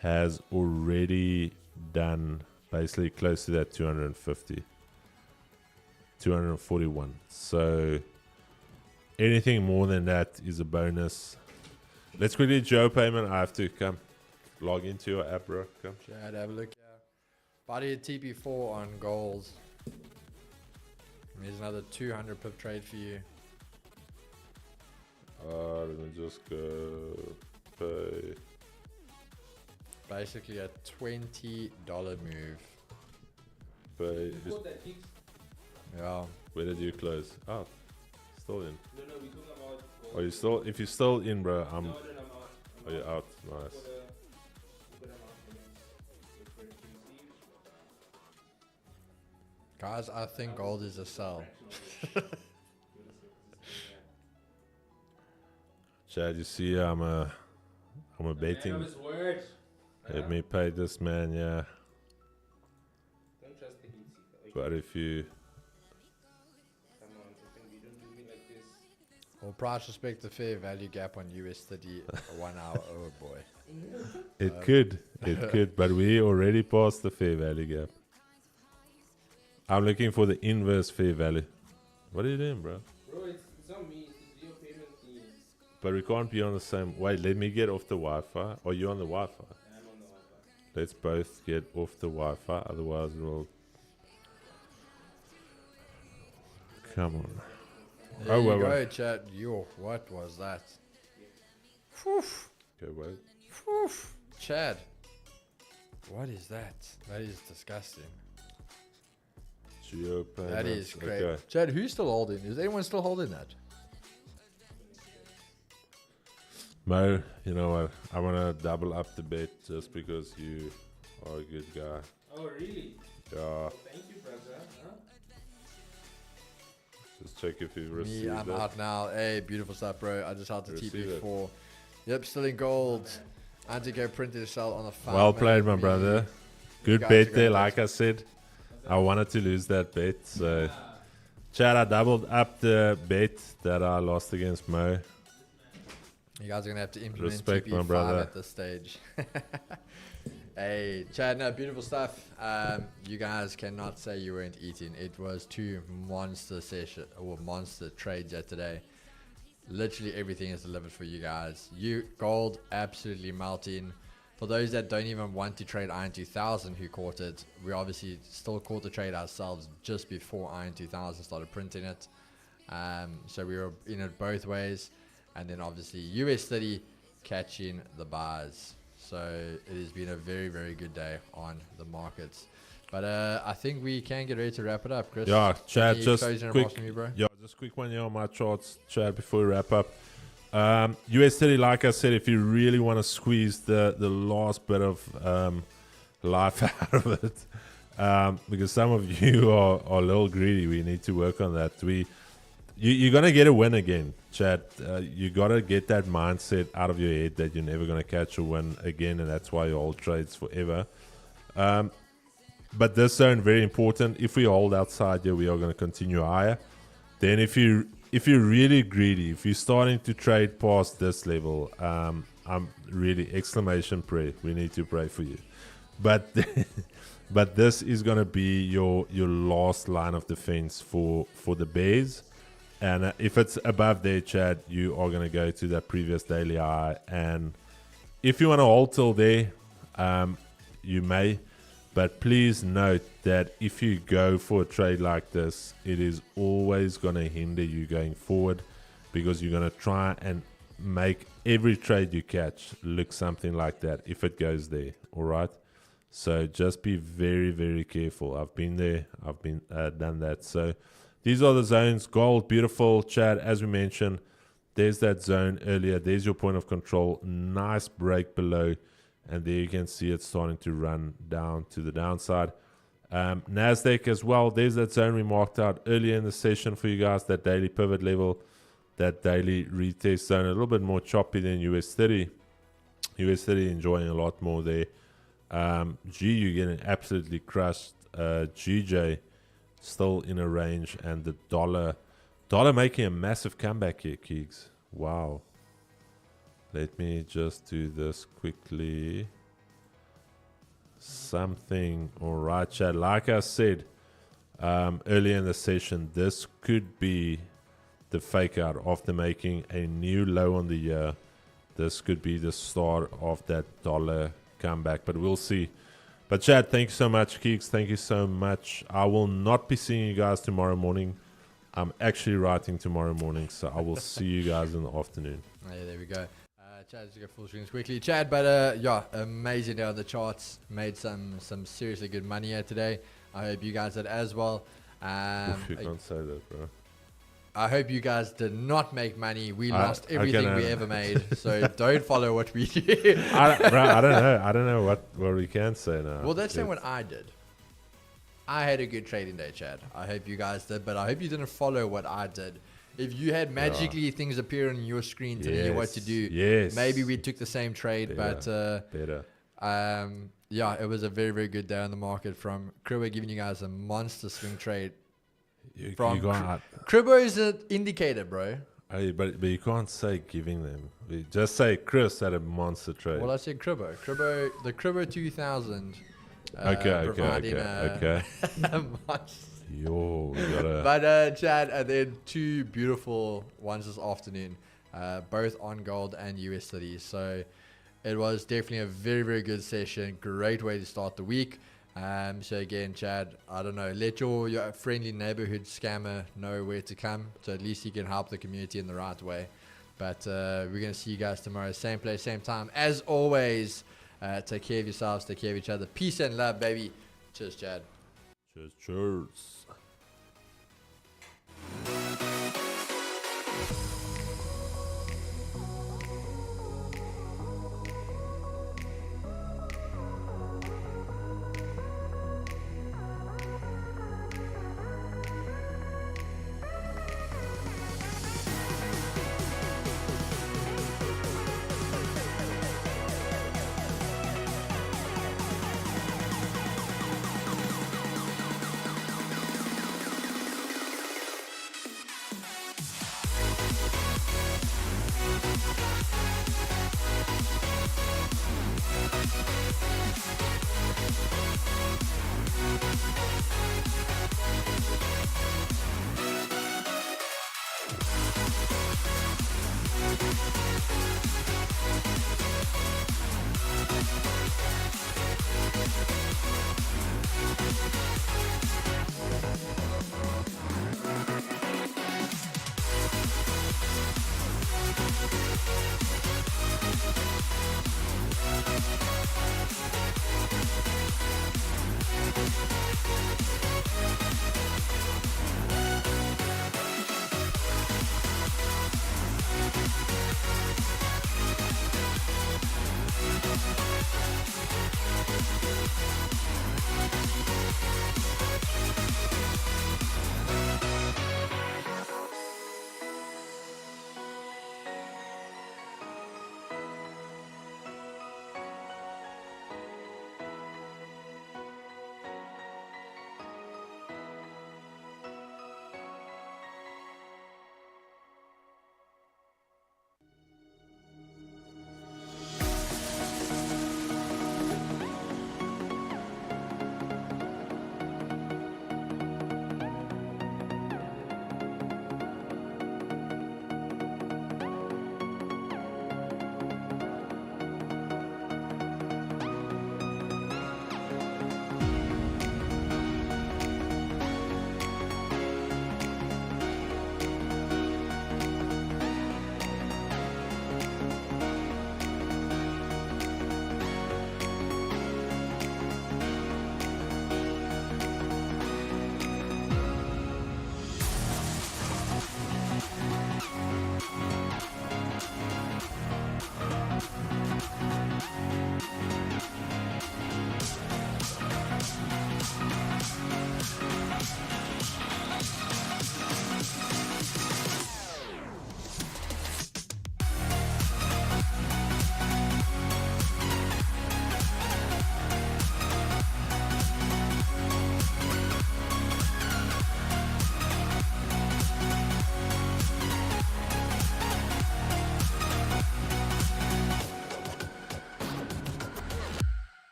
has already done basically close to that 250. 241. So anything more than that is a bonus. Let's quickly Joe payment. I have to come log into your app, bro. Come. Chad, have a look here. Body at TP4 on gold. Here's another 200 pip trade for you. Let me just go pay. Basically a $20 move. Pay. Yeah. Where did you close? Oh, still in. No, we're talking about gold. Are you still? If you're still in, bro, I'm. No, I'm out. Are you out? Nice. Guys, I think gold is a sell. Chad, you see, I'm a betting. Let me pay this man, yeah. Don't trust the heat seeker. But if you, Come on, we don't do me like this. Well, price respect the fair value gap on US30 1 hour. Oh boy. it could, but we already passed the fair value gap. I'm looking for the inverse fair value. What are you doing, bro? Bro, it's on me. It's your payment fee. But we can't be on the same. Wait, let me get off the Wi-Fi. Are you on the Wi-Fi? I'm on the Wi-Fi. Let's both get off the Wi-Fi. Otherwise, we'll. Come on. There you go, chat. Yo, what was that? Whew. Okay, wait. Whew. Chad. What is that? That is disgusting. That is great. Okay. Chad, who's still holding? Is anyone still holding that? Mo, you know what? I want to double up the bet just because you are a good guy. Oh, really? Yeah. Oh, thank you, brother. Huh? Just check if you've Me, received I'm it. out now. Hey, beautiful stuff, bro. I just held the Receive it. TP4. Yep, still in gold. Anti-Go printed sell on the 5. Well played, my brother. Good guys bet are there, great. like I said. I wanted to lose that bet, so... Chad, I doubled up the bet that I lost against Mo. You guys are going to have to implement Respect, my TP5 brother. at this stage. Hey, Chad, no, beautiful stuff. You guys cannot say you weren't eating. It was 2 monster session or monster trades yet today. literally everything is delivered for you guys. Gold absolutely melting. For those that don't even want to trade Iron 2000 who caught it, we obviously still caught the trade ourselves just before Iron 2000 started printing it. So we were in it both ways. And then obviously US30 catching the buys. So it has been a very, very good day on the markets. But I think we can get ready to wrap it up, Chris. Yeah, Chad, Any just closing quick. remarks from you, bro? Yeah, just quick one here on my charts, Chad, before we wrap up. US30, like I said, if you really want to squeeze the last bit of life out of it, because some of you are a little greedy, we need to work on that. You're going to get a win again, Chad. You got to get that mindset out of your head that you're never going to catch a win again, and that's why you hold trades forever. But this zone, very important. If we hold outside here, we are going to continue higher. Then if you're really greedy, if you're starting to trade past this level, I'm really exclamation pray. We need to pray for you. But but this is going to be your last line of defense for the bears. And if it's above there, Chad, you are going to go to that previous daily high. And if you want to hold till there, you may. But please note that if you go for a trade like this, it is always going to hinder you going forward, because you're going to try and make every trade you catch look something like that if it goes there. All right. So just be very, very careful. I've been there. I've been done that. So these are the zones. Gold, beautiful. Chad, as we mentioned, there's that zone earlier. There's your point of control. Nice break below. And there you can see it starting to run down to the downside. NASDAQ as well. There's that zone we marked out earlier in the session for you guys. That daily pivot level. That daily retest zone. A little bit more choppy than US30. US30 enjoying a lot more there. G, you're getting absolutely crushed. GJ still in a range. And the dollar making a massive comeback here, Keegs. Wow. Let me just do this quickly. Something. All right, Chad. Like I said earlier in the session, this could be the fake out after making a new low on the year. This could be the start of that dollar comeback, but we'll see. But Chad, thank you so much. Keeks, thank you so much. I will not be seeing you guys tomorrow morning. I'm actually writing tomorrow morning, so I will see you guys in the afternoon. Oh, yeah, there we go. Chad, just go full screens quickly. Chad, but yeah, amazing day on the charts. Made some seriously good money here today. I hope you guys did as well. Oof, you can't say that, bro. I hope you guys did not make money. We lost everything we ever made. So don't follow what we do. I don't know. I don't know what we can say now. Well, that's not what I did. I had a good trading day, Chad. I hope you guys did, but I hope you didn't follow what I did. If you had magically things appear on your screen telling you what to do, maybe we took the same trade, better. Yeah, it was a very, very good day on the market from Cribbo giving you guys a monster swing trade. Cribbo is an indicator, bro. Hey, but you can't say giving them. Just say Chris had a monster trade. Well, I said Cribbo. The Cribbo 2000. Okay. Yo, we gotta. But Chad, and then two beautiful ones this afternoon, both on gold and US30. So it was definitely a very, very good session. Great way to start the week. So again, Chad, I don't know, let your friendly neighborhood scammer know where to come, so at least he can help the community in the right way. But we're going to see you guys tomorrow, same place, same time. As always, take care of yourselves, take care of each other. Peace and love, baby. Cheers, Chad. Cheers.